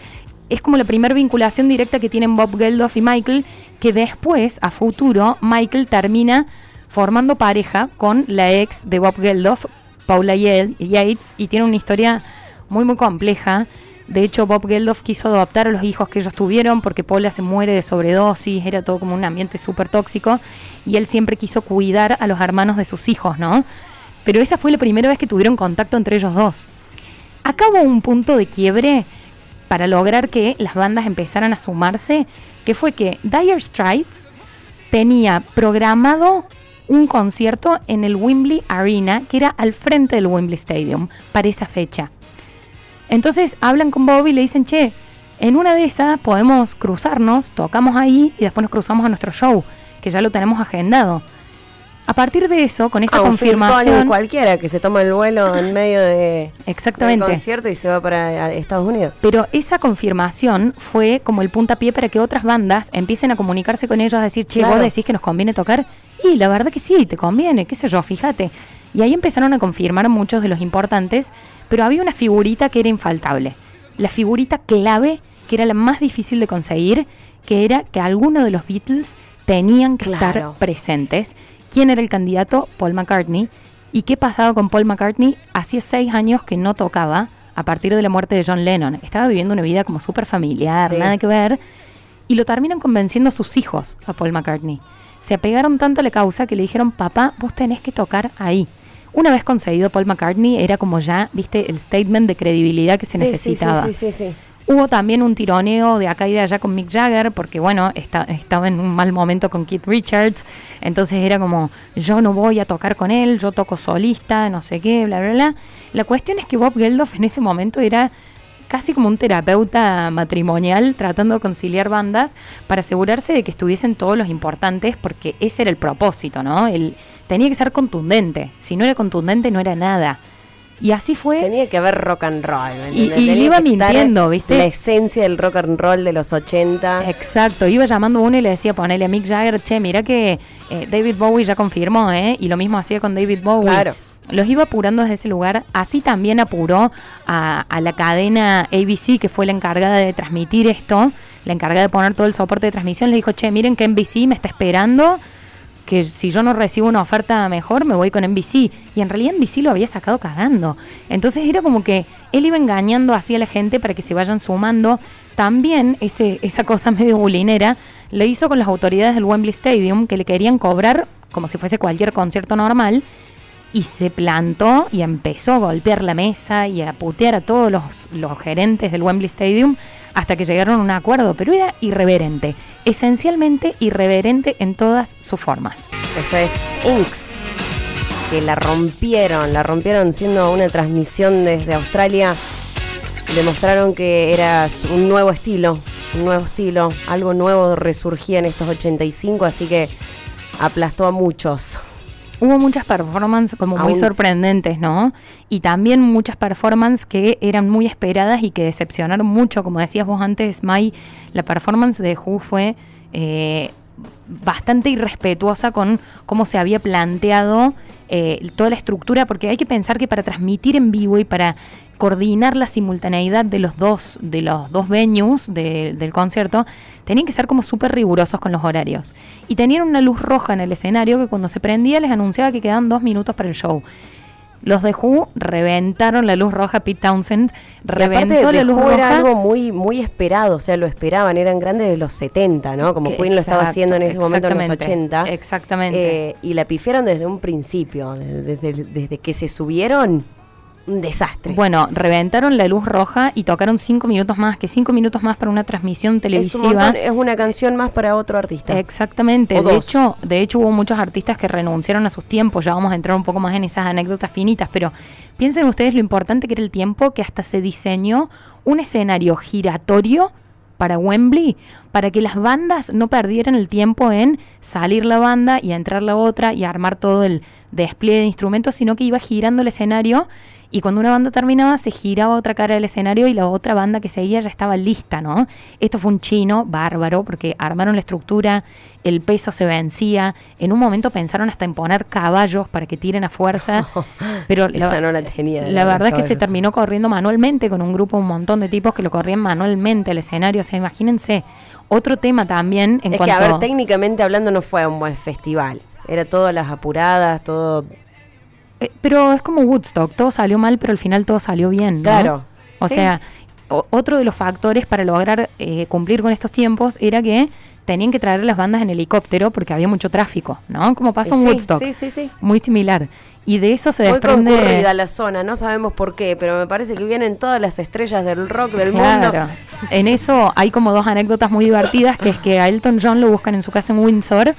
es como la primera vinculación directa que tienen Bob Geldof y Michael, que después, a futuro, Michael termina formando pareja con la ex de Bob Geldof, Paula Yates, y tiene una historia muy muy compleja, De hecho, Bob Geldof quiso adoptar a los hijos que ellos tuvieron porque Paula se muere de sobredosis, era todo como un ambiente súper tóxico, y él siempre quiso cuidar a los hermanos de sus hijos, ¿no? Pero esa fue la primera vez que tuvieron contacto entre ellos dos. Acá hubo un punto de quiebre para lograr que las bandas empezaran a sumarse, que fue que Dire Straits tenía programado un concierto en el Wembley Arena, que era al frente del Wembley Stadium, para esa fecha. Entonces hablan con Bob y le dicen, che, en una de esas podemos cruzarnos, tocamos ahí y después nos cruzamos a nuestro show, que ya lo tenemos agendado. A partir de eso, con esa confirmación... cualquiera que se toma el vuelo en medio de exactamente, del concierto y se va para Estados Unidos. Pero esa confirmación fue como el puntapié para que otras bandas empiecen a comunicarse con ellos, a decir, che, ¿vos decís que nos conviene tocar? Y la verdad que sí, te conviene, qué sé yo, fíjate. Y ahí empezaron a confirmar muchos de los importantes, pero había una figurita que era infaltable. La figurita clave, que era la más difícil de conseguir, que era que alguno de los Beatles tenían que estar presentes. ¿Quién era el candidato? Paul McCartney. ¿Y qué pasaba con Paul McCartney? Hacía 6 años que no tocaba a partir de la muerte de John Lennon. Estaba viviendo una vida como súper familiar, nada que ver. Y lo terminan convenciendo a sus hijos, a Paul McCartney. Se apegaron tanto a la causa que le dijeron, papá, vos tenés que tocar ahí. Una vez conseguido Paul McCartney, era como ya, viste, el statement de credibilidad que se necesitaba. Sí. Hubo también un tironeo de acá y de allá con Mick Jagger, porque bueno, estaba en un mal momento con Keith Richards, entonces era como, yo no voy a tocar con él, yo toco solista, no sé qué, bla, bla, bla. La cuestión es que Bob Geldof en ese momento era casi como un terapeuta matrimonial, tratando de conciliar bandas para asegurarse de que estuviesen todos los importantes, porque ese era el propósito, ¿no? Él tenía que ser contundente, si no era contundente no era nada. Y así fue. Tenía que haber rock and roll. Y le iba mintiendo, ¿viste? La esencia del rock and roll de los 80. Exacto. Iba llamando a uno y le decía, ponele a Mick Jagger, che, mira que David Bowie ya confirmó, ¿eh? Y lo mismo hacía con David Bowie. Claro. Los iba apurando desde ese lugar. Así también apuró a la cadena ABC, que fue la encargada de transmitir esto, la encargada de poner todo el soporte de transmisión. Le dijo, che, miren que NBC me está esperando, que si yo no recibo una oferta mejor me voy con NBC, y en realidad NBC lo había sacado cagando. Entonces era como que él iba engañando así a la gente para que se vayan sumando. También esa cosa medio bulinera lo hizo con las autoridades del Wembley Stadium, que le querían cobrar como si fuese cualquier concierto normal, y se plantó y empezó a golpear la mesa y a putear a todos los gerentes del Wembley Stadium hasta que llegaron a un acuerdo, pero era irreverente, esencialmente irreverente en todas sus formas. Esto es Inks, que la rompieron siendo una transmisión desde Australia. Demostraron que era un nuevo estilo, algo nuevo resurgía en estos 85, así que aplastó a muchos. Hubo muchas performances como muy sorprendentes, ¿no? Y también muchas performances que eran muy esperadas y que decepcionaron mucho. Como decías vos antes, Mai, la performance de Who fue bastante irrespetuosa con cómo se había planteado toda la estructura, porque hay que pensar que para transmitir en vivo y para coordinar la simultaneidad de los dos venues del concierto, tenían que ser como súper rigurosos con los horarios. Y tenían una luz roja en el escenario que cuando se prendía les anunciaba que quedaban 2 minutos para el show. Los de Who reventaron la luz roja, Pete Townshend reventó la luz roja. Era algo muy, muy esperado, o sea, lo esperaban, eran grandes de los 70, ¿no? Como Queen lo estaba haciendo en ese momento en los 80. Exactamente. Y la pifiaron desde un principio, desde que se subieron, un desastre. Bueno, reventaron la luz roja y tocaron 5 minutos más, que 5 minutos más para una transmisión televisiva. Es una canción más para otro artista. Exactamente. De hecho, hubo muchos artistas que renunciaron a sus tiempos. Ya vamos a entrar un poco más en esas anécdotas finitas, pero piensen ustedes lo importante que era el tiempo, que hasta se diseñó un escenario giratorio para Wembley, para que las bandas no perdieran el tiempo en salir la banda y entrar la otra y armar todo el despliegue de instrumentos, sino que iba girando el escenario. Y cuando una banda terminaba, se giraba otra cara del escenario y la otra banda que seguía ya estaba lista, ¿no? Esto fue un chino bárbaro porque armaron la estructura, el peso se vencía. En un momento pensaron hasta en poner caballos para que tiren a fuerza. Pero esa no la tenía. La verdad es que se terminó corriendo manualmente con un grupo, un montón de tipos que lo corrían manualmente al escenario. O sea, imagínense. Otro tema también en cuanto... Es que, a ver, técnicamente hablando no fue un buen festival. Era todo a las apuradas, todo... pero es como Woodstock, todo salió mal, pero al final todo salió bien, ¿no? Claro. O sea, otro de los factores para lograr cumplir con estos tiempos era que tenían que traer las bandas en helicóptero porque había mucho tráfico, ¿no? Como pasó en Woodstock. Sí. Muy similar. Y de eso se muy desprende... Muy concurrida la zona, no sabemos por qué, pero me parece que vienen todas las estrellas del rock del mundo. Claro. En eso hay como 2 anécdotas muy divertidas, que es que a Elton John lo buscan en su casa en Windsor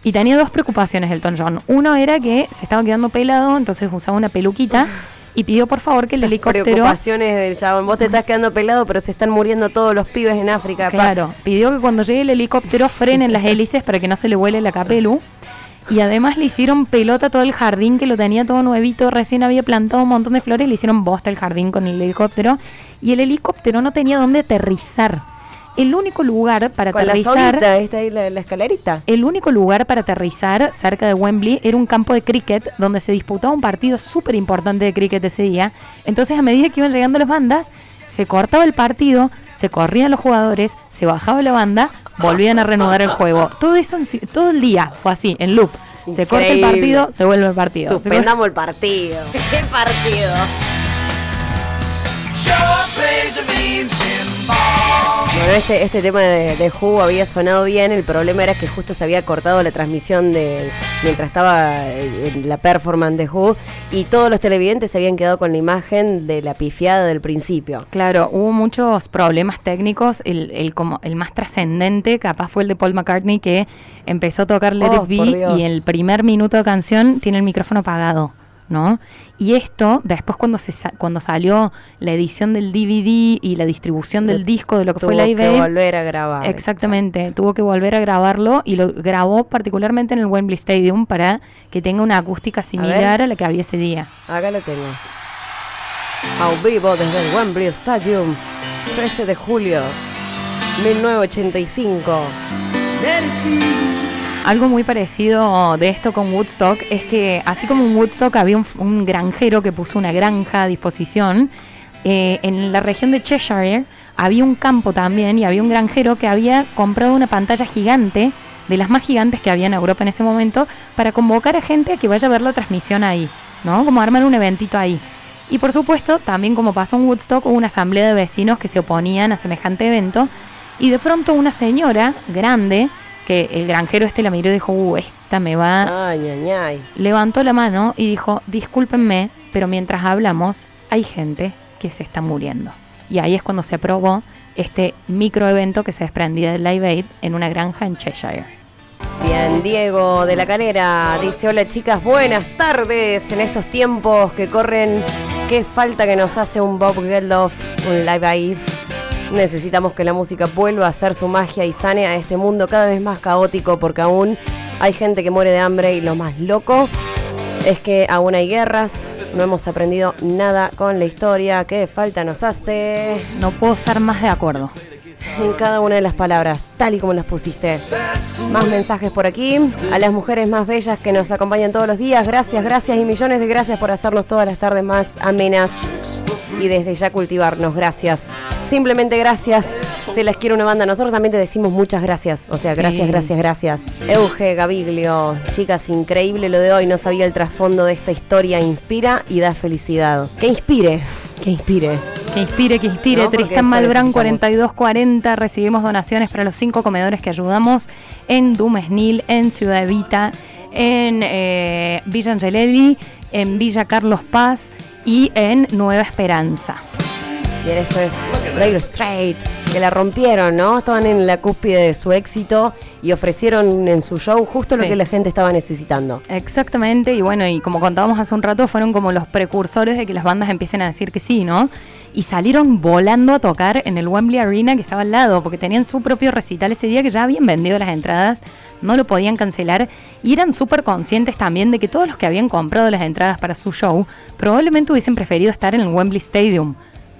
y tenía 2 preocupaciones Elton John. Uno era que se estaba quedando pelado, entonces usaba una peluquita y pidió por favor que el helicóptero... Preocupaciones del chabón, vos te estás quedando pelado, pero se están muriendo todos los pibes en África. Claro, pidió que cuando llegue el helicóptero frenen las hélices para que no se le vuele la capelu. Y además le hicieron pelota todo el jardín, que lo tenía todo nuevito, recién había plantado un montón de flores, le hicieron bosta el jardín con el helicóptero. Y el helicóptero no tenía dónde aterrizar. El único lugar para con aterrizar... la solita, ¿está ahí la escalerita? El único lugar para aterrizar cerca de Wembley era un campo de cricket donde se disputaba un partido súper importante de cricket ese día. Entonces, a medida que iban llegando las bandas, se cortaba el partido, se corrían los jugadores, se bajaba la banda, volvían a reanudar el juego. Todo eso, todo el día fue así, en loop. Increíble. Se corta el partido, se vuelve el partido. Suspendamos el partido. ¿Qué partido? Bueno, este tema de Who había sonado bien. El problema era que justo se había cortado la transmisión mientras estaba en la performance de Who, y todos los televidentes se habían quedado con la imagen de la pifiada del principio. Claro, hubo muchos problemas técnicos. El más trascendente capaz fue el de Paul McCartney, que empezó a tocar Let It Be y el primer minuto de canción tiene el micrófono apagado, ¿no? Y esto, después cuando salió la edición del DVD y la distribución del disco de lo que fue Live Aid, tuvo que volver a grabar. Exactamente, tuvo que volver a grabarlo y lo grabó particularmente en el Wembley Stadium para que tenga una acústica similar a la que había ese día. Acá lo tengo. A vivo desde el Wembley Stadium, 13 de julio, 1985. Let it be. Algo muy parecido de esto con Woodstock es que, así como en Woodstock había un granjero que puso una granja a disposición, en la región de Cheshire había un campo también y había un granjero que había comprado una pantalla gigante, de las más gigantes que había en Europa en ese momento, para convocar a gente a que vaya a ver la transmisión ahí, ¿no? Como armar un eventito ahí. Y por supuesto, también como pasó en Woodstock, hubo una asamblea de vecinos que se oponían a semejante evento, y de pronto una señora grande, que el granjero la miró y dijo, esta me va... Ay. Levantó la mano y dijo, discúlpenme, pero mientras hablamos hay gente que se está muriendo. Y ahí es cuando se aprobó este microevento que se desprendía del Live Aid en una granja en Cheshire. Bien, Diego de la Calera dice, hola chicas, buenas tardes. En estos tiempos que corren, qué falta que nos hace un Bob Geldof, un Live Aid. Necesitamos que la música vuelva a hacer su magia y sane a este mundo cada vez más caótico, porque aún hay gente que muere de hambre y lo más loco es que aún hay guerras. No hemos aprendido nada con la historia. ¿Qué falta nos hace? No puedo estar más de acuerdo en cada una de las palabras, tal y como las pusiste. Más mensajes por aquí. A las mujeres más bellas que nos acompañan todos los días, gracias y millones de gracias por hacernos todas las tardes más amenas y desde ya cultivarnos. Gracias. Simplemente gracias. Se las quiere una banda. Nosotros también te decimos muchas gracias. O sea, sí. Gracias. Euge Gaviglio. Chicas, increíble lo de hoy. No sabía el trasfondo de esta historia. Inspira y da felicidad. Que inspire. ¿No? Tristán Malbrán 4240. Recibimos donaciones para los 5 comedores que ayudamos en Dumesnil, en Ciudad Evita, en Villa Angelelli, en Villa Carlos Paz y en Nueva Esperanza. Bien, esto es Dire Straits, que la rompieron, ¿no? Estaban en la cúspide de su éxito y ofrecieron en su show justo lo que la gente estaba necesitando. Exactamente, y bueno, y como contábamos hace un rato, fueron como los precursores de que las bandas empiecen a decir que sí, ¿no? Y salieron volando a tocar en el Wembley Arena que estaba al lado, porque tenían su propio recital ese día, que ya habían vendido las entradas, no lo podían cancelar, y eran súper conscientes también de que todos los que habían comprado las entradas para su show probablemente hubiesen preferido estar en el Wembley Stadium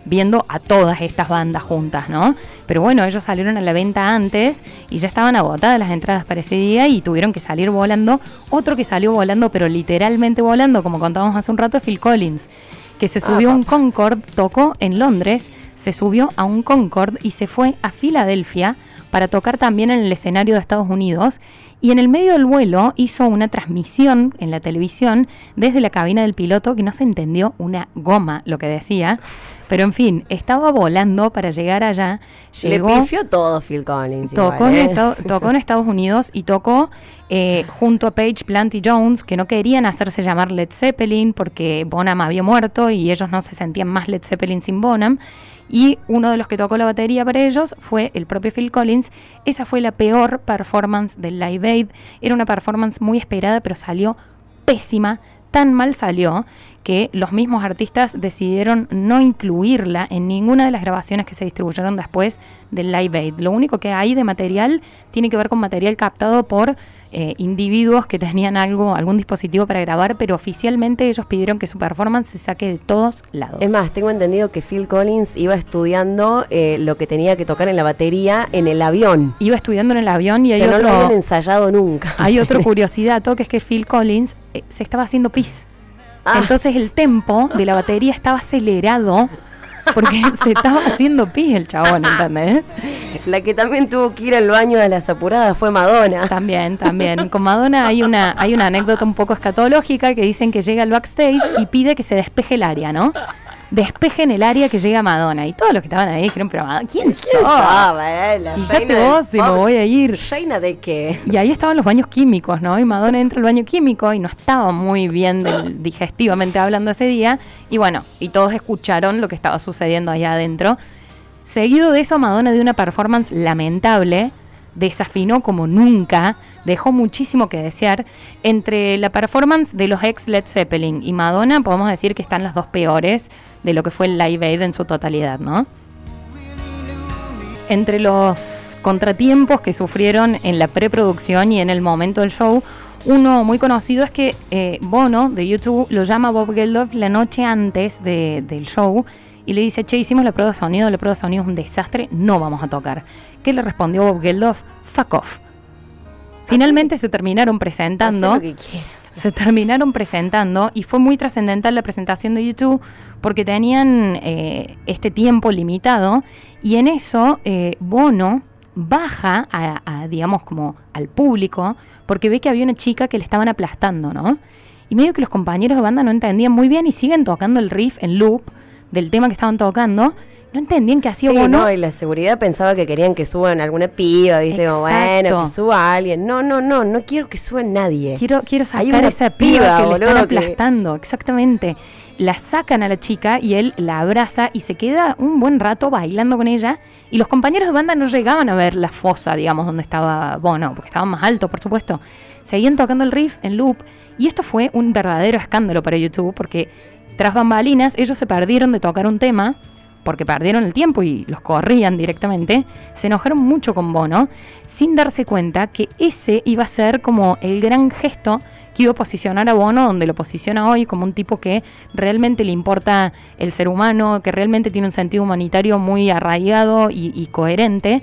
viendo a todas estas bandas juntas, ¿no? Pero bueno, ellos salieron a la venta antes y ya estaban agotadas las entradas para ese día y tuvieron que salir volando. Otro que salió volando, pero literalmente volando, como contábamos hace un rato, es Phil Collins, que se subió a un Concorde, tocó en Londres, se subió a un Concorde y se fue a Filadelfia para tocar también en el escenario de Estados Unidos, y en el medio del vuelo hizo una transmisión en la televisión desde la cabina del piloto que no se entendió una goma lo que decía, pero en fin, estaba volando para llegar allá. Llegó, le pifió todo Phil Collins. Tocó, igual, tocó en Estados Unidos y tocó junto a Page, Plant y Jones, que no querían hacerse llamar Led Zeppelin porque Bonham había muerto y ellos no se sentían más Led Zeppelin sin Bonham. Y uno de los que tocó la batería para ellos fue el propio Phil Collins. Esa fue la peor performance del Live Aid. Era una performance muy esperada, pero salió pésima. Tan mal salió que los mismos artistas decidieron no incluirla en ninguna de las grabaciones que se distribuyeron después del Live Aid. Lo único que hay de material tiene que ver con material captado por individuos que tenían algún dispositivo para grabar, pero oficialmente ellos pidieron que su performance se saque de todos lados. Es más, tengo entendido que Phil Collins iba estudiando lo que tenía que tocar en la batería en el avión. Iba estudiando en el avión y o hay sea, otro... no lo habían ensayado nunca. Hay otro curiosidad, que es que Phil Collins se estaba haciendo pis. Entonces el tempo de la batería estaba acelerado porque se estaba haciendo pis el chabón, ¿entendés? La que también tuvo que ir al baño de las apuradas fue Madonna. También. Con Madonna hay una anécdota un poco escatológica que dicen que llega al backstage y pide que se despeje el área, ¿no? Despejen el área que llega Madonna. Y todos los que estaban ahí dijeron, pero Madonna, ¿quién sos? Fíjate vos si me voy a ir. ¿Reina de qué? Y ahí estaban los baños químicos, ¿no? Y Madonna entra al baño químico y no estaba muy bien digestivamente hablando ese día. Y bueno, y todos escucharon lo que estaba sucediendo allá adentro. Seguido de eso, Madonna dio una performance lamentable, desafinó como nunca, dejó muchísimo que desear. Entre la performance de los ex Led Zeppelin y Madonna, podemos decir que están las dos peores de lo que fue el Live Aid en su totalidad, ¿no? Entre los contratiempos que sufrieron en la preproducción y en el momento del show, uno muy conocido es que Bono de YouTube lo llama a Bob Geldof la noche antes del show y le dice, che, hicimos la prueba de sonido es un desastre, no vamos a tocar. ¿Qué le respondió Bob Geldof? Fuck off. Finalmente se terminaron presentando. Se terminaron presentando y fue muy trascendental la presentación de YouTube porque tenían este tiempo limitado y en eso Bono baja digamos como al público porque ve que había una chica que le estaban aplastando, ¿no? Y medio que los compañeros de banda no entendían muy bien y siguen tocando el riff en loop del tema que estaban tocando. No entendían qué hacía Bono. No, y la seguridad pensaba que querían que suban alguna piba, ¿viste? Como, bueno, que suba alguien. No quiero que suba nadie. Quiero sacar esa piba que le están aplastando, exactamente. La sacan a la chica y él la abraza y se queda un buen rato bailando con ella. Y los compañeros de banda no llegaban a ver la fosa, digamos, donde estaba Bono, porque estaban más altos, por supuesto. Seguían tocando el riff en loop. Y esto fue un verdadero escándalo para YouTube, porque tras bambalinas ellos se perdieron de tocar un tema porque perdieron el tiempo y los corrían directamente, se enojaron mucho con Bono, sin darse cuenta que ese iba a ser como el gran gesto que iba a posicionar a Bono donde lo posiciona hoy, como un tipo que realmente le importa el ser humano, que realmente tiene un sentido humanitario muy arraigado y coherente,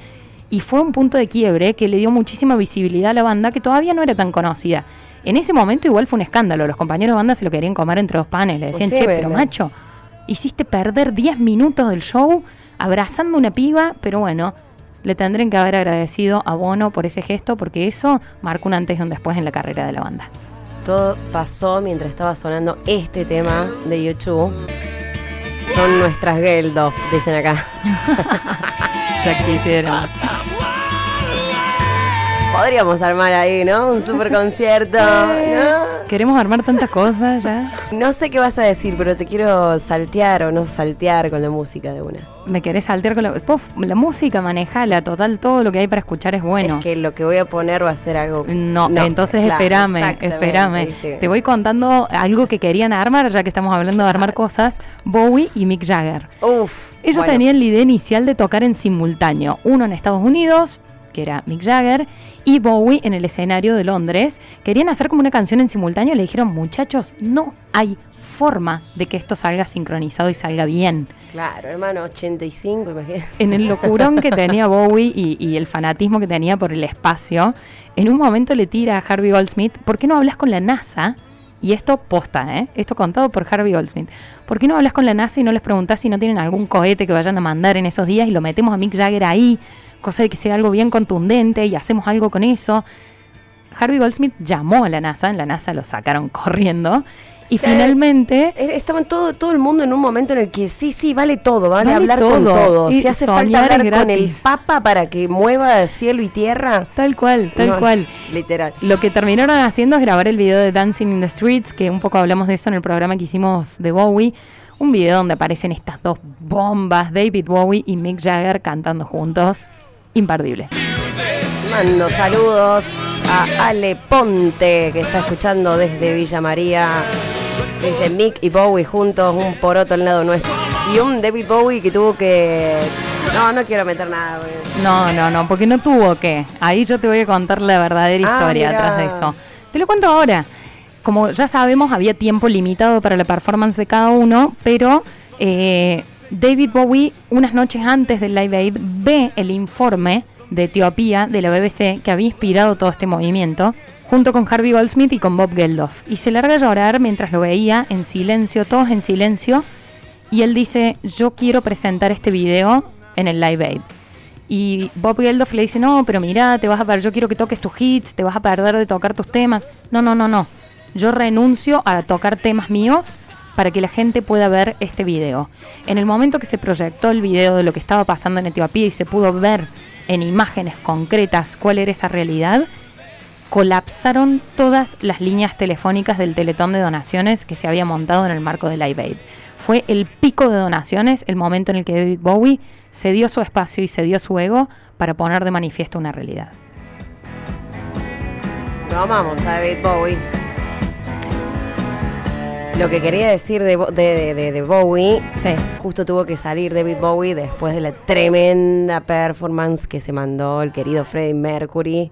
y fue un punto de quiebre que le dio muchísima visibilidad a la banda que todavía no era tan conocida. En ese momento igual fue un escándalo, los compañeros de banda se lo querían comer entre dos panes, le decían, che, pero macho, hiciste perder 10 minutos del show abrazando una piba, pero bueno, le tendrían que haber agradecido a Bono por ese gesto, porque eso marcó un antes y un después en la carrera de la banda. Todo pasó mientras estaba sonando este tema de YouTube. Son nuestras Geldof, dicen acá. Ya quisieron. Podríamos armar ahí, ¿no? Un super concierto, ¿no? Queremos armar tantas cosas ya. No sé qué vas a decir, pero te quiero saltear o no saltear con la música de una. ¿Me querés saltear con la música? Manejala, total, todo lo que hay para escuchar es bueno. Es que lo que voy a poner va a ser algo... No, entonces claro, espérame. ¿Viste? Te voy contando algo que querían armar, ya que estamos hablando de armar cosas, Bowie y Mick Jagger. Ellos tenían la idea inicial de tocar en simultáneo, uno en Estados Unidos, que era Mick Jagger, y Bowie en el escenario de Londres. Querían hacer como una canción en simultáneo y le dijeron, muchachos, no hay forma de que esto salga sincronizado y salga bien. Claro, hermano, 85, imagínate. En el locurón que tenía Bowie y el fanatismo que tenía por el espacio, en un momento le tira a Harvey Goldsmith, ¿por qué no hablas con la NASA y esto posta, esto contado por Harvey Goldsmith, ¿por qué no hablas con la NASA y no les preguntás si no tienen algún cohete que vayan a mandar en esos días y lo metemos a Mick Jagger ahí, cosa de que sea algo bien contundente y hacemos algo con eso? Harvey Goldsmith llamó a la NASA, en la NASA lo sacaron corriendo. Y finalmente... Estaban todo el mundo en un momento en el que sí, vale todo, vale hablar todo. Con todo. Si hace falta hablar gratis con el Papa para que mueva cielo y tierra. Tal cual. Literal. Lo que terminaron haciendo es grabar el video de Dancing in the Streets, que un poco hablamos de eso en el programa que hicimos de Bowie. Un video donde aparecen estas dos bombas, David Bowie y Mick Jagger cantando juntos. Imperdible. Mando saludos a Ale Ponte, que está escuchando desde Villa María. Dice Mick y Bowie juntos, un poroto al lado nuestro. Y un David Bowie que tuvo que... No quiero meter nada. No, porque no tuvo que. Ahí yo te voy a contar la verdadera historia atrás de eso. Te lo cuento ahora. Como ya sabemos, había tiempo limitado para la performance de cada uno, pero David Bowie, unas noches antes del Live Aid, ve el informe de Etiopía de la BBC que había inspirado todo este movimiento, junto con Harvey Goldsmith y con Bob Geldof, y se larga a llorar mientras lo veía en silencio, todos en silencio, y él dice: yo quiero presentar este video en el Live Aid. Y Bob Geldof le dice: no, pero mirá, te vas a ver, yo quiero que toques tus hits, te vas a perder de tocar tus temas. No, yo renuncio a tocar temas míos para que la gente pueda ver este video. En el momento que se proyectó el video de lo que estaba pasando en Etiopía y se pudo ver en imágenes concretas cuál era esa realidad, colapsaron todas las líneas telefónicas del teletón de donaciones que se había montado en el marco de Live Aid. Fue el pico de donaciones, el momento en el que David Bowie se dio su espacio y se dio su ego para poner de manifiesto una realidad. Lo amamos a David Bowie. Lo que quería decir de Bowie, sí, justo tuvo que salir David Bowie después de la tremenda performance que se mandó el querido Freddie Mercury.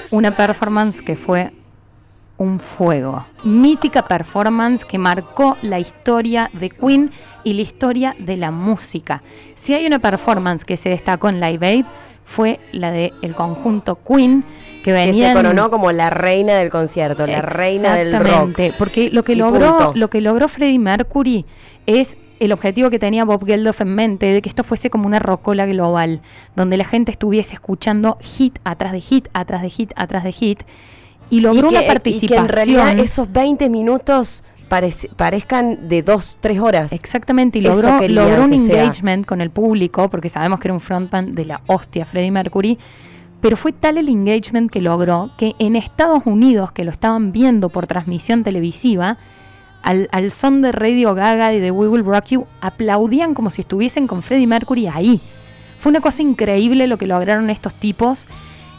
Una performance que fue un fuego. Mítica performance que marcó la historia de Queen y la historia de la música. Si hay una performance que se destacó en Live Aid, fue la del conjunto Queen, que venía, que se coronó como la reina del concierto, la reina del rock. Exactamente, porque lo que logró Freddie Mercury es el objetivo que tenía Bob Geldof en mente, de que esto fuese como una rocola global, donde la gente estuviese escuchando hit atrás de hit, atrás de hit, atrás de hit, y logró una participación. Y que en realidad esos 20 minutos parezcan de 2-3 horas. Exactamente, y logró un engagement con el público, porque sabemos que era un frontman de la hostia, Freddie Mercury, pero fue tal el engagement que logró que en Estados Unidos, que lo estaban viendo por transmisión televisiva, al son de Radio Gaga y de We Will Rock You, aplaudían como si estuviesen con Freddie Mercury ahí. Fue una cosa increíble lo que lograron estos tipos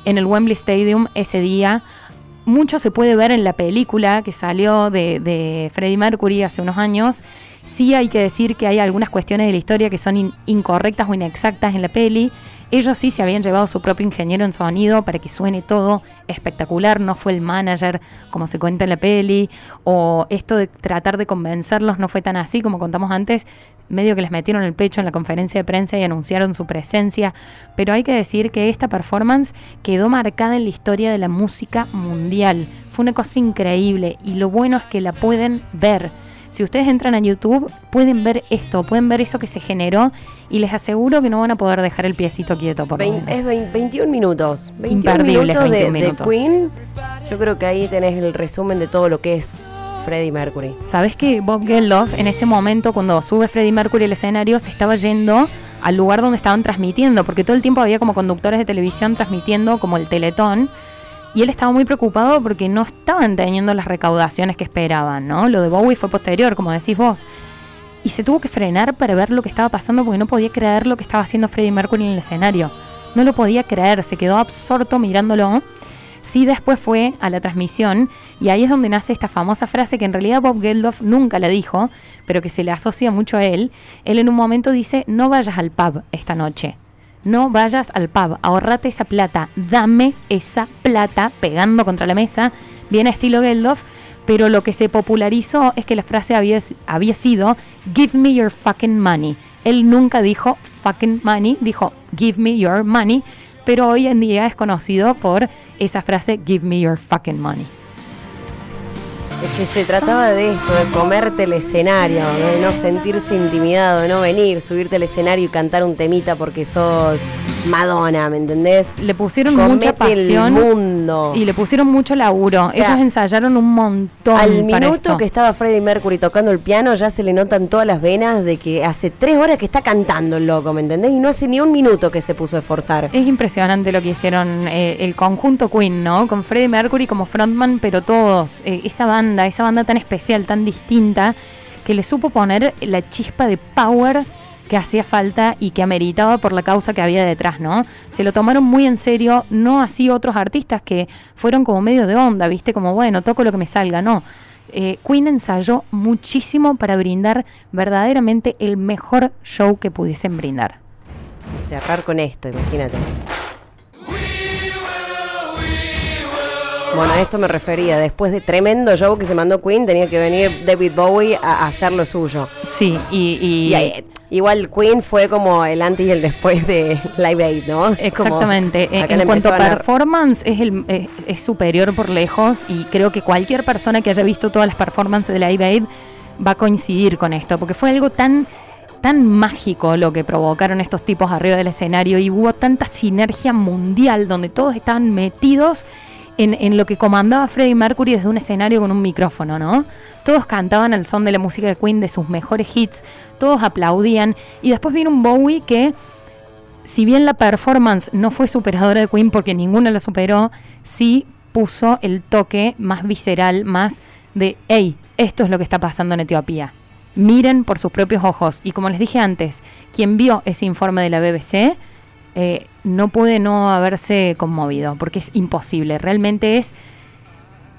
en el Wembley Stadium ese día. Mucho se puede ver en la película que salió de Freddie Mercury hace unos años. Sí hay que decir que hay algunas cuestiones de la historia que son incorrectas o inexactas en la peli. Ellos sí se habían llevado su propio ingeniero en sonido para que suene todo espectacular. No fue el manager como se cuenta en la peli. O esto de tratar de convencerlos no fue tan así como contamos antes. Medio que les metieron el pecho en la conferencia de prensa y anunciaron su presencia. Pero hay que decir que esta performance quedó marcada en la historia de la música mundial. Fue una cosa increíble y lo bueno es que la pueden ver. Si ustedes entran a YouTube, pueden ver esto, pueden ver eso que se generó y les aseguro que no van a poder dejar el piecito quieto. Por es 21 minutos. 21 Imperdibles minutos 21 minutos. De Queen. Yo creo que ahí tenés el resumen de todo lo que es Freddie Mercury. ¿Sabés que Bob Geldof en ese momento, cuando sube Freddie Mercury al escenario, se estaba yendo al lugar donde estaban transmitiendo? Porque todo el tiempo había como conductores de televisión transmitiendo como el Teletón. Y él estaba muy preocupado porque no estaban teniendo las recaudaciones que esperaban, ¿no? Lo de Bowie fue posterior, como decís vos. Y se tuvo que frenar para ver lo que estaba pasando porque no podía creer lo que estaba haciendo Freddie Mercury en el escenario. No lo podía creer, se quedó absorto mirándolo. Sí, después fue a la transmisión y ahí es donde nace esta famosa frase que en realidad Bob Geldof nunca la dijo, pero que se le asocia mucho a él. Él en un momento dice: no vayas al pub esta noche. No vayas al pub, ahorrate esa plata, dame esa plata, pegando contra la mesa, bien estilo Geldof, pero lo que se popularizó es que la frase había sido give me your fucking money. Él nunca dijo fucking money, dijo give me your money, pero hoy en día es conocido por esa frase give me your fucking money. Es que se trataba de esto, de comerte el escenario, de no sentirse intimidado, de no venir, subirte al escenario y cantar un temita porque sos Madonna, ¿me entendés? Le pusieron Comete mucha pasión el mundo. y le pusieron mucho laburo. O sea, ellos ensayaron un montón al para minuto esto. que estaba Freddie Mercury tocando el piano ya se le notan todas las venas de que hace 3 horas que está cantando el loco, ¿me entendés? Y no hace ni un minuto que se puso a esforzar. Es impresionante lo que hicieron el conjunto Queen, ¿no? Con Freddie Mercury como frontman, pero todos, esa banda tan especial, tan distinta, que le supo poner la chispa de power que hacía falta y que ameritaba por la causa que había detrás, ¿no? Se lo tomaron muy en serio, no así otros artistas que fueron como medio de onda, ¿viste? Como, bueno, toco lo que me salga, no. Queen ensayó muchísimo para brindar verdaderamente el mejor show que pudiesen brindar. Cerrar con esto, imagínate. Bueno, a esto me refería. Después de tremendo show que se mandó Queen, tenía que venir David Bowie a hacer lo suyo. Sí, y igual Queen fue como el antes y el después de Live Aid, ¿no? Exactamente. En cuanto a performance, es superior por lejos y creo que cualquier persona que haya visto todas las performances de Live Aid va a coincidir con esto, porque fue algo tan mágico lo que provocaron estos tipos arriba del escenario y hubo tanta sinergia mundial donde todos estaban metidos en lo que comandaba Freddie Mercury desde un escenario con un micrófono, ¿no? Todos cantaban al son de la música de Queen, de sus mejores hits, todos aplaudían y después vino un Bowie que, si bien la performance no fue superadora de Queen porque ninguna la superó, sí puso el toque más visceral, más de, hey, esto es lo que está pasando en Etiopía. Miren por sus propios ojos. Y como les dije antes, quien vio ese informe de la BBC no puede no haberse conmovido, porque es imposible. Realmente es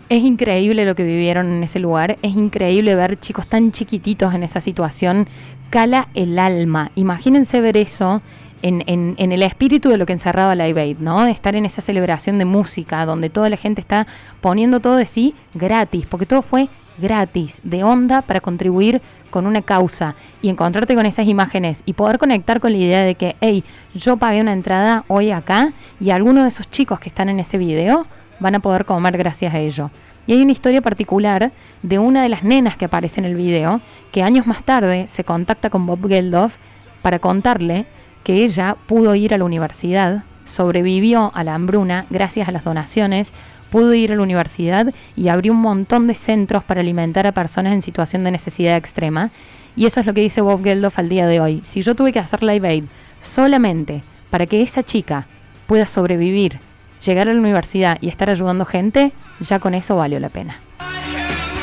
increíble lo que vivieron en ese lugar. Es increíble ver chicos tan chiquititos en esa situación. Cala el alma. Imagínense ver eso en el espíritu de lo que encerraba Live Aid, ¿no? Estar en esa celebración de música donde toda la gente está poniendo todo de sí gratis, porque todo fue gratis, de onda, para contribuir con una causa, y encontrarte con esas imágenes y poder conectar con la idea de que, hey, yo pagué una entrada hoy acá y algunos de esos chicos que están en ese video van a poder comer gracias a ello. Y hay una historia particular de una de las nenas que aparece en el video, que años más tarde se contacta con Bob Geldof para contarle que ella pudo ir a la universidad, sobrevivió a la hambruna gracias a las donaciones, pudo ir a la universidad y abrió un montón de centros para alimentar a personas en situación de necesidad extrema. Y eso es lo que dice Bob Geldof al día de hoy. Si yo tuve que hacer Live Aid solamente para que esa chica pueda sobrevivir, llegar a la universidad y estar ayudando gente, ya con eso valió la pena.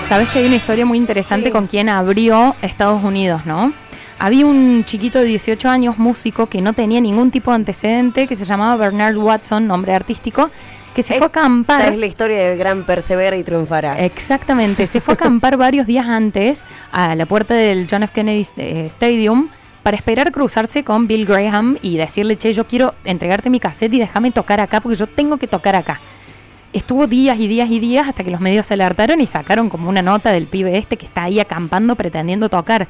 Sabes que hay una historia muy interesante con quien abrió Estados Unidos, ¿no? Había un chiquito de 18 años, músico, que no tenía ningún tipo de antecedente, que se llamaba Bernard Watson, nombre artístico, que se fue a acampar. Esta es la historia del gran persevera y triunfará. Exactamente, se fue a acampar varios días antes a la puerta del John F. Kennedy Stadium para esperar cruzarse con Bill Graham y decirle, che, yo quiero entregarte mi cassette y déjame tocar acá porque yo tengo que tocar acá. Estuvo días y días y días hasta que los medios se alertaron y sacaron como una nota del pibe este que está ahí acampando pretendiendo tocar.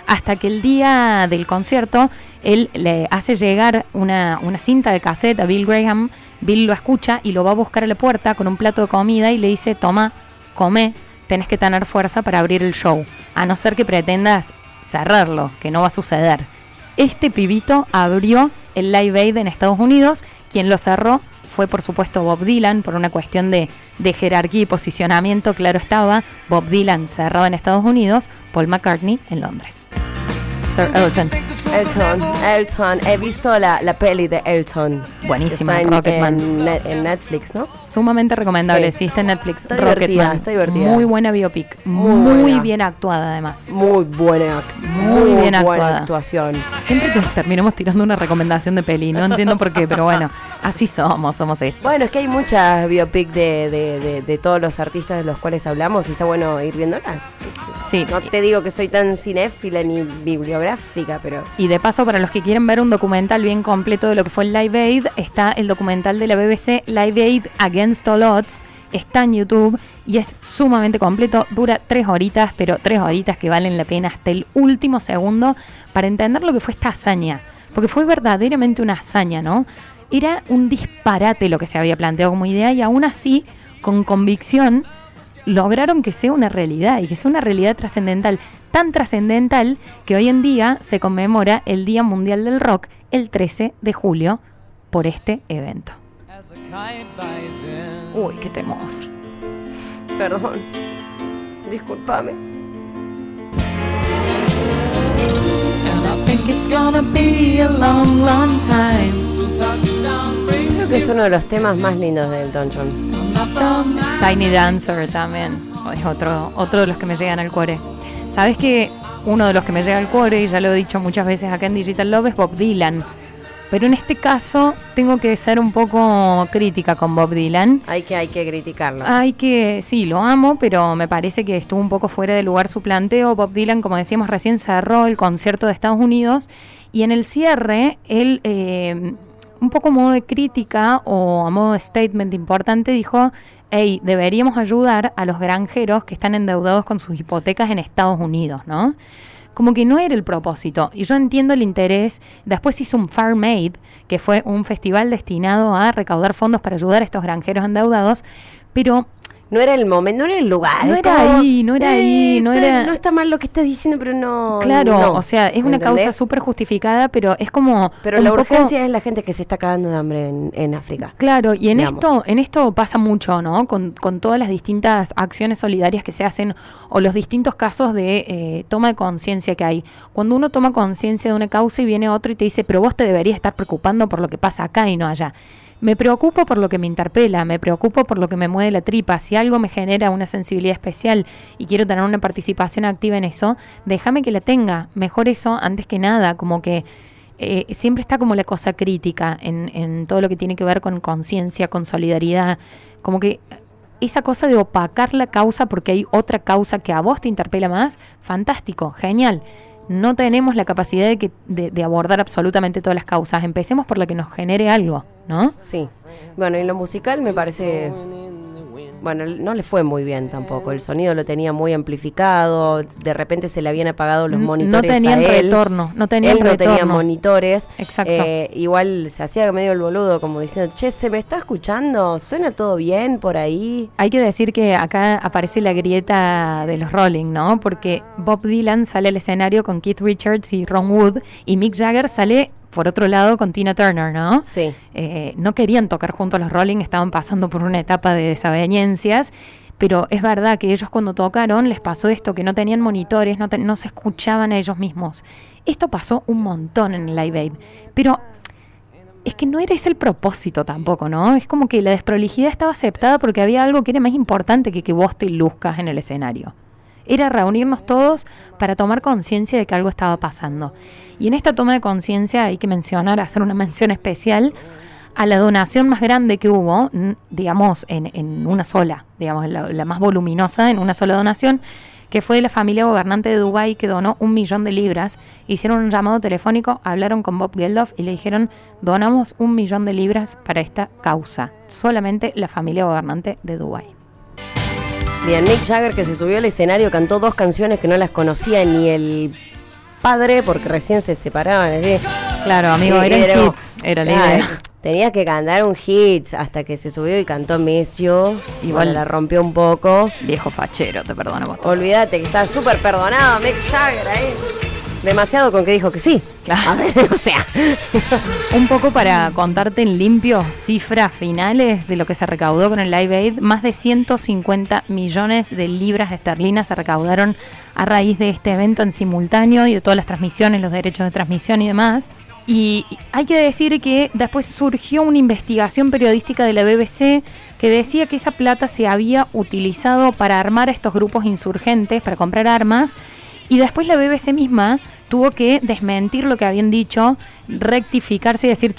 Hasta que el día del concierto él le hace llegar una cinta de cassette a Bill Graham. Bill lo escucha y lo va a buscar a la puerta con un plato de comida y le dice, toma, come, tenés que tener fuerza para abrir el show, a no ser que pretendas cerrarlo, que no va a suceder. Este pibito abrió el Live Aid en Estados Unidos. Quien lo cerró fue, por supuesto, Bob Dylan, por una cuestión de jerarquía y posicionamiento, claro estaba. Bob Dylan cerrado en Estados Unidos, Paul McCartney en Londres. Sir Elton. Elton. He visto la peli de Elton. Buenísima, está Rocketman. En Netflix, ¿no? Sumamente recomendable, sí, está en Netflix. Está Rocketman. divertida. Muy buena biopic. Muy bien actuada, además. Muy buena actuada. Actuación. Siempre terminamos tirando una recomendación de peli, no entiendo por qué, pero bueno, así somos esto. Bueno, es que hay muchas biopic de todos los artistas de los cuales hablamos y está bueno ir viéndolas. Sí. No te digo que soy tan cinéfila ni bibliográfica, pero... Y de paso, para los que quieren ver un documental bien completo de lo que fue el Live Aid, está el documental de la BBC, Live Aid Against All Odds. Está en YouTube y es sumamente completo, dura 3 horitas, pero 3 horitas que valen la pena hasta el último segundo para entender lo que fue esta hazaña, porque fue verdaderamente una hazaña, ¿no? Era un disparate lo que se había planteado como idea y aún así, con convicción, lograron que sea una realidad y que sea una realidad trascendental, tan trascendental que hoy en día se conmemora el Día Mundial del Rock el 13 de julio por este evento. Uy, qué temor. Perdón. Discúlpame. Creo que es uno de los temas más lindos de Elton John. Tiny Dancer también es otro de los que me llegan al cuore. ¿Sabes que uno de los que me llega al cuore, y ya lo he dicho muchas veces acá en Digital Love, es Bob Dylan? Pero en este caso tengo que ser un poco crítica con Bob Dylan. Hay que criticarlo. Sí, lo amo, pero me parece que estuvo un poco fuera de lugar su planteo. Bob Dylan, como decíamos recién, cerró el concierto de Estados Unidos y en el cierre, él, un poco a modo de crítica o a modo de statement importante, dijo: hey, deberíamos ayudar a los granjeros que están endeudados con sus hipotecas en Estados Unidos, ¿no? Como que no era el propósito. Y yo entiendo el interés. Después hizo un Farm Aid, que fue un festival destinado a recaudar fondos para ayudar a estos granjeros endeudados, pero no era el momento, no era el lugar. No era ahí. No está mal lo que estás diciendo, pero no. Claro, no. O sea, es una causa súper justificada, pero es como. Pero la urgencia es la gente que se está cagando de hambre en África. Claro, y en esto pasa mucho, ¿no? Con todas las distintas acciones solidarias que se hacen o los distintos casos de toma de conciencia que hay. Cuando uno toma conciencia de una causa y viene otro y te dice, pero vos te deberías estar preocupando por lo que pasa acá y no allá. Me preocupo por lo que me interpela, me preocupo por lo que me mueve la tripa. Si algo me genera una sensibilidad especial y quiero tener una participación activa en eso, déjame que la tenga. Mejor eso antes que nada, como que siempre está como la cosa crítica en todo lo que tiene que ver con conciencia, con solidaridad, como que esa cosa de opacar la causa porque hay otra causa que a vos te interpela más, fantástico, genial. No tenemos la capacidad de abordar absolutamente todas las causas. Empecemos por la que nos genere algo, ¿no? Sí. Bueno, y lo musical me parece... Bueno, no le fue muy bien tampoco. El sonido lo tenía muy amplificado. De repente se le habían apagado los monitores. No tenían retorno. No tenía monitores. Exacto. Igual se hacía medio el boludo, como diciendo, che, ¿se me está escuchando? ¿Suena todo bien por ahí? Hay que decir que acá aparece la grieta de los Rolling, ¿no? Porque Bob Dylan sale al escenario con Keith Richards y Ron Wood, y Mick Jagger sale por otro lado con Tina Turner, ¿no? Sí. No querían tocar juntos los Rolling, estaban pasando por una etapa de desavenencias, pero es verdad que ellos cuando tocaron les pasó esto, que no tenían monitores, no se escuchaban a ellos mismos. Esto pasó un montón en el Live Aid, pero es que no era ese el propósito tampoco, ¿no? Es como que la desprolijidad estaba aceptada porque había algo que era más importante que vos te luzcas en el escenario. Era reunirnos todos para tomar conciencia de que algo estaba pasando. Y en esta toma de conciencia hay que hacer una mención especial a la donación más grande que hubo, digamos, en una sola, digamos, la más voluminosa en una sola donación, que fue de la familia gobernante de Dubái, que donó 1 millón de libras. Hicieron un llamado telefónico, hablaron con Bob Geldof y le dijeron, donamos 1 millón de libras para esta causa. Solamente la familia gobernante de Dubái. Bien, Mick Jagger, que se subió al escenario, cantó 2 canciones que no las conocía ni el padre, porque recién se separaban. ¿Sí? Claro, amigo, eran hits. Era la idea. Tenías que cantar un hit hasta que se subió y cantó Miss You. Igual la rompió un poco. Viejo fachero, te perdono vos. Olvídate que está súper perdonado Mick Jagger ahí. Demasiado con que dijo que sí. Claro. A ver, o sea. Un poco para contarte en limpio cifras finales de lo que se recaudó con el Live Aid. Más de 150 millones de libras esterlinas se recaudaron a raíz de este evento en simultáneo y de todas las transmisiones, los derechos de transmisión y demás. Y hay que decir que después surgió una investigación periodística de la BBC que decía que esa plata se había utilizado para armar a estos grupos insurgentes, para comprar armas. Y después la BBC misma tuvo que desmentir lo que habían dicho, rectificarse y decir,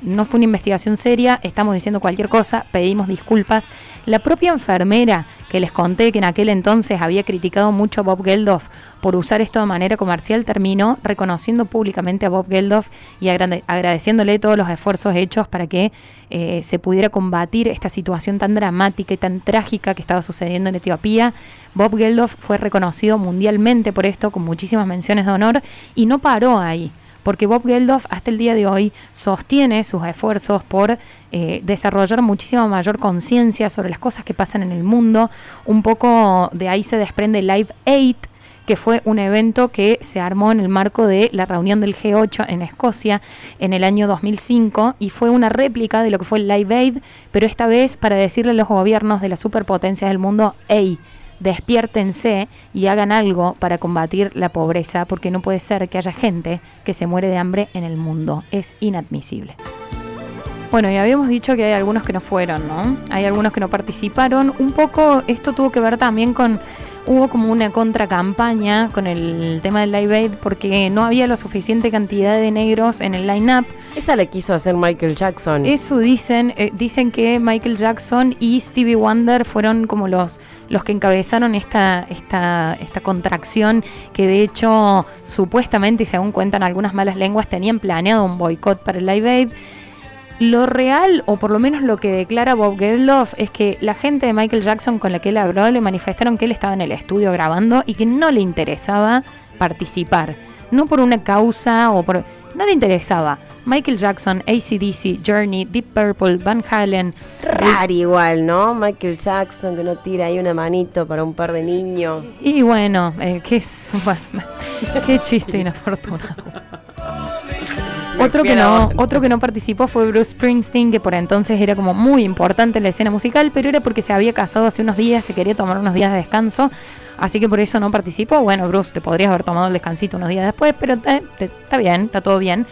no fue una investigación seria, estamos diciendo cualquier cosa, pedimos disculpas. La propia enfermera que les conté que en aquel entonces había criticado mucho a Bob Geldof por usar esto de manera comercial, terminó reconociendo públicamente a Bob Geldof y agradeciéndole todos los esfuerzos hechos para que se pudiera combatir esta situación tan dramática y tan trágica que estaba sucediendo en Etiopía. Bob Geldof fue reconocido mundialmente por esto, con muchísimas menciones de honor, y no paró ahí, porque Bob Geldof hasta el día de hoy sostiene sus esfuerzos por desarrollar muchísima mayor conciencia sobre las cosas que pasan en el mundo. Un poco de ahí se desprende Live Aid, que fue un evento que se armó en el marco de la reunión del G8 en Escocia en el año 2005 y fue una réplica de lo que fue el Live Aid, pero esta vez para decirle a los gobiernos de las superpotencias del mundo: ¡hey! Despiértense y hagan algo para combatir la pobreza, porque no puede ser que haya gente que se muere de hambre en el mundo. Es inadmisible. Bueno, y habíamos dicho que hay algunos que no fueron, ¿no? Hay algunos que no participaron. Un poco esto tuvo que ver también con... Hubo como una contracampaña con el tema del Live Aid porque no había la suficiente cantidad de negros en el line-up. Esa la quiso hacer Michael Jackson. Eso dicen que Michael Jackson y Stevie Wonder fueron como los que encabezaron esta contracción, que de hecho supuestamente, y según cuentan algunas malas lenguas, tenían planeado un boicot para el Live Aid. Lo real, o por lo menos lo que declara Bob Geldof, es que la gente de Michael Jackson con la que él habló le manifestaron que él estaba en el estudio grabando y que no le interesaba participar. No por una causa no le interesaba. Michael Jackson, AC/DC, Journey, Deep Purple, Van Halen. Raro igual, ¿no? Michael Jackson que no tira ahí una manito para un par de niños. Y bueno, qué chiste inafortunado. Otro que no participó fue Bruce Springsteen, que por entonces era como muy importante en la escena musical, pero era porque se había casado hace unos días, se quería tomar unos días de descanso, así que por eso no participó. Bueno, Bruce, te podrías haber tomado el descansito unos días después, pero está bien, está todo bien.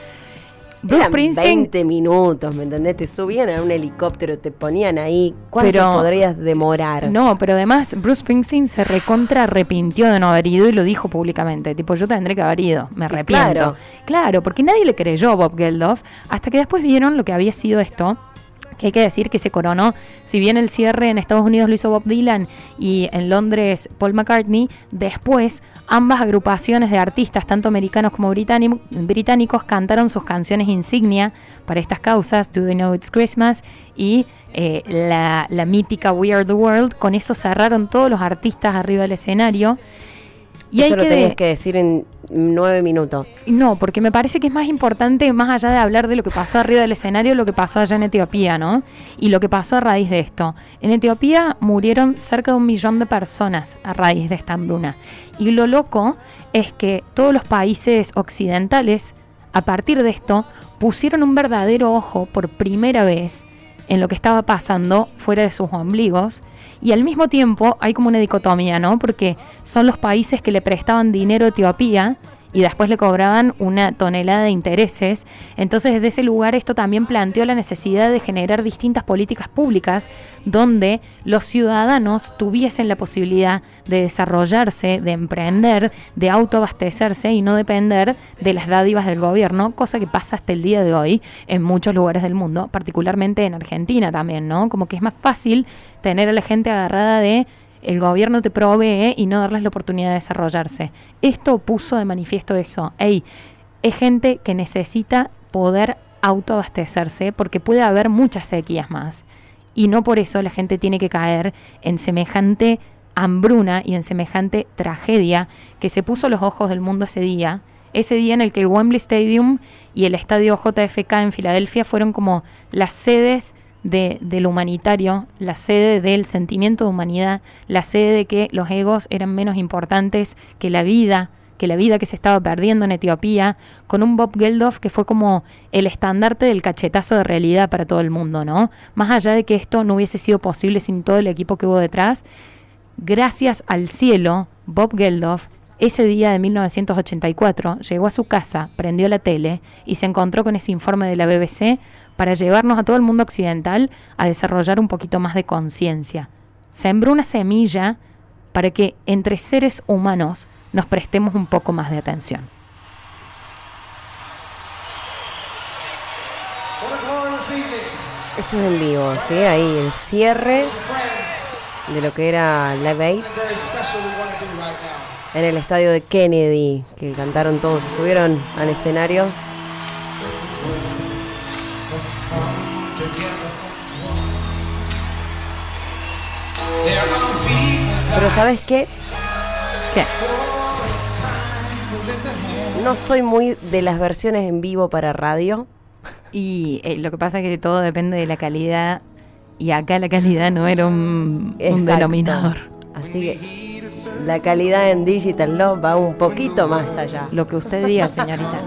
Bruce Springsteen, 20 minutos, ¿me entendés? Te subían a un helicóptero, te ponían ahí. ¿Cuánto podrías demorar? No, pero además Bruce Springsteen se recontra arrepintió de no haber ido y lo dijo públicamente. Tipo, yo tendré que haber ido, me arrepiento. Claro, porque nadie le creyó a Bob Geldof hasta que después vieron lo que había sido esto. Que hay que decir que se coronó, si bien el cierre en Estados Unidos lo hizo Bob Dylan y en Londres Paul McCartney, después ambas agrupaciones de artistas, tanto americanos como británicos, cantaron sus canciones insignia para estas causas, Do They Know It's Christmas y la mítica We Are The World. Con eso cerraron todos los artistas arriba del escenario. Y eso lo tenías que decir en 9 minutos. No, porque me parece que es más importante, más allá de hablar de lo que pasó arriba del escenario, lo que pasó allá en Etiopía, ¿no? Y lo que pasó a raíz de esto. En Etiopía murieron cerca de 1 millón de personas a raíz de esta hambruna. Y lo loco es que todos los países occidentales, a partir de esto, pusieron un verdadero ojo por primera vez en lo que estaba pasando fuera de sus ombligos. Y al mismo tiempo hay como una dicotomía, ¿no? Porque son los países que le prestaban dinero a Etiopía y después le cobraban una tonelada de intereses. Entonces, desde ese lugar esto también planteó la necesidad de generar distintas políticas públicas donde los ciudadanos tuviesen la posibilidad de desarrollarse, de emprender, de autoabastecerse y no depender de las dádivas del gobierno, cosa que pasa hasta el día de hoy en muchos lugares del mundo, particularmente en Argentina también, ¿no? Como que es más fácil tener a la gente agarrada de el gobierno te provee y no darles la oportunidad de desarrollarse. Esto puso de manifiesto eso. Es gente que necesita poder autoabastecerse porque puede haber muchas sequías más. Y no por eso la gente tiene que caer en semejante hambruna y en semejante tragedia que se puso a los ojos del mundo ese día en el que el Wembley Stadium y el estadio JFK en Filadelfia fueron como las sedes de lo humanitario, la sede del sentimiento de humanidad, la sede de que los egos eran menos importantes que la vida que se estaba perdiendo en Etiopía, con un Bob Geldof que fue como el estandarte del cachetazo de realidad para todo el mundo, ¿no? Más allá de que esto no hubiese sido posible sin todo el equipo que hubo detrás, gracias al cielo, Bob Geldof ese día de 1984 llegó a su casa, prendió la tele y se encontró con ese informe de la BBC para llevarnos a todo el mundo occidental a desarrollar un poquito más de conciencia. Sembró una semilla para que entre seres humanos nos prestemos un poco más de atención. Esto es en vivo, ¿sí? Ahí el cierre de lo que era Live Aid en el estadio de Kennedy, que cantaron todos, se subieron al escenario. Pero ¿sabes qué? ¿Qué? No soy muy de las versiones en vivo para radio. Y lo que pasa es que todo depende de la calidad. Y acá la calidad no era un denominador. Así que la calidad en Digital Love va un poquito más allá. Lo que usted diga, señorita.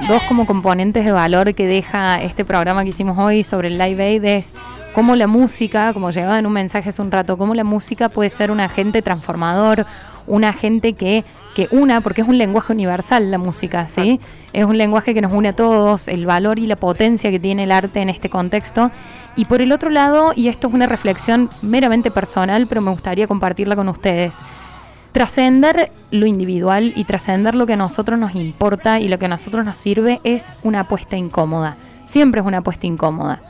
Dos como componentes de valor que deja este programa que hicimos hoy sobre el Live Aid es cómo la música, como llegaba en un mensaje hace un rato, cómo la música puede ser un agente transformador, un agente que una, porque es un lenguaje universal la música, ¿sí? Es un lenguaje que nos une a todos, el valor y la potencia que tiene el arte en este contexto. Y por el otro lado, y esto es una reflexión meramente personal, pero me gustaría compartirla con ustedes, trascender lo individual y trascender lo que a nosotros nos importa y lo que a nosotros nos sirve es una apuesta incómoda. Siempre es una apuesta incómoda,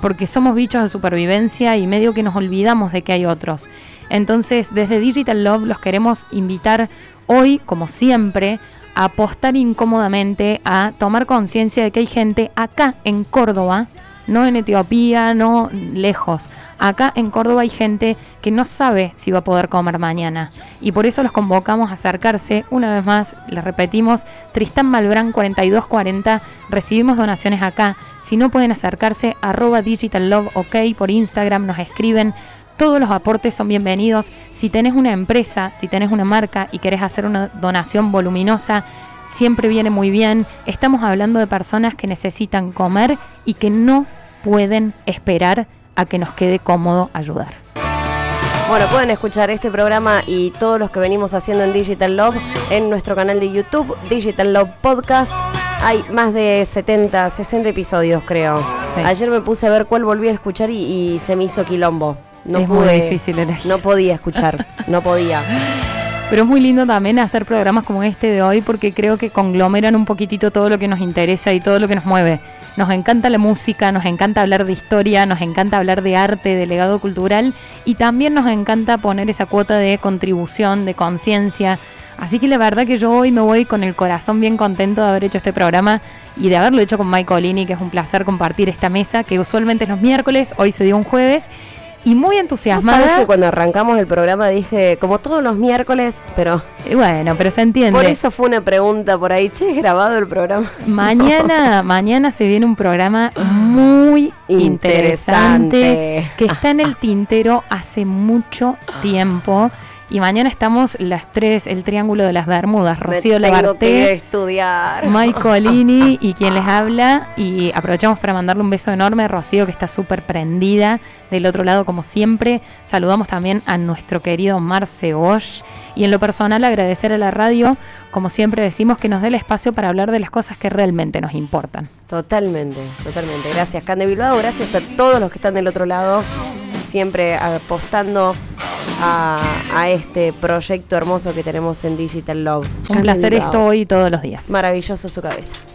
porque somos bichos de supervivencia y medio que nos olvidamos de que hay otros. Entonces, desde Digital Love los queremos invitar hoy, como siempre, a apostar incómodamente, a tomar conciencia de que hay gente acá en Córdoba, no en Etiopía, no lejos. Acá en Córdoba hay gente que no sabe si va a poder comer mañana. Y por eso los convocamos a acercarse. Una vez más, les repetimos, Tristán Malbrán 4240. Recibimos donaciones acá. Si no pueden acercarse, @digitallove, ok, por Instagram, nos escriben. Todos los aportes son bienvenidos. Si tenés una empresa, si tenés una marca y querés hacer una donación voluminosa, siempre viene muy bien. Estamos hablando de personas que necesitan comer y que no pueden esperar a que nos quede cómodo ayudar. Bueno, pueden escuchar este programa y todos los que venimos haciendo en Digital Love en nuestro canal de YouTube, Digital Love Podcast. Hay más de 60 episodios, creo. Sí. Ayer me puse a ver cuál volví a escuchar y se me hizo quilombo. Es muy difícil elegir. No podía escuchar, no podía. Pero es muy lindo también hacer programas como este de hoy porque creo que conglomeran un poquitito todo lo que nos interesa y todo lo que nos mueve. Nos encanta la música, nos encanta hablar de historia, nos encanta hablar de arte, de legado cultural y también nos encanta poner esa cuota de contribución, de conciencia. Así que la verdad que yo hoy me voy con el corazón bien contento de haber hecho este programa y de haberlo hecho con Mike Olini, que es un placer compartir esta mesa que usualmente es los miércoles, hoy se dio un jueves. Y muy entusiasmada. ¿Sabes que cuando arrancamos el programa dije, como todos los miércoles, pero... Bueno, pero se entiende. Por eso fue una pregunta por ahí, che, ¿es grabado el programa? Mañana se viene un programa muy interesante que está en el tintero hace mucho tiempo. Y mañana estamos las tres, el Triángulo de las Bermudas, Rocío Labarté, Mike Olini y quien les habla. Y aprovechamos para mandarle un beso enorme a Rocío, que está súper prendida del otro lado como siempre. Saludamos también a nuestro querido Marce Bosch. Y en lo personal agradecer a la radio, como siempre decimos, que nos dé el espacio para hablar de las cosas que realmente nos importan. Totalmente. Gracias, Cande Bilbao, gracias a todos los que están del otro lado, siempre apostando a este proyecto hermoso que tenemos en Digital Love. Un placer esto hoy y todos los días. Maravilloso su cabeza.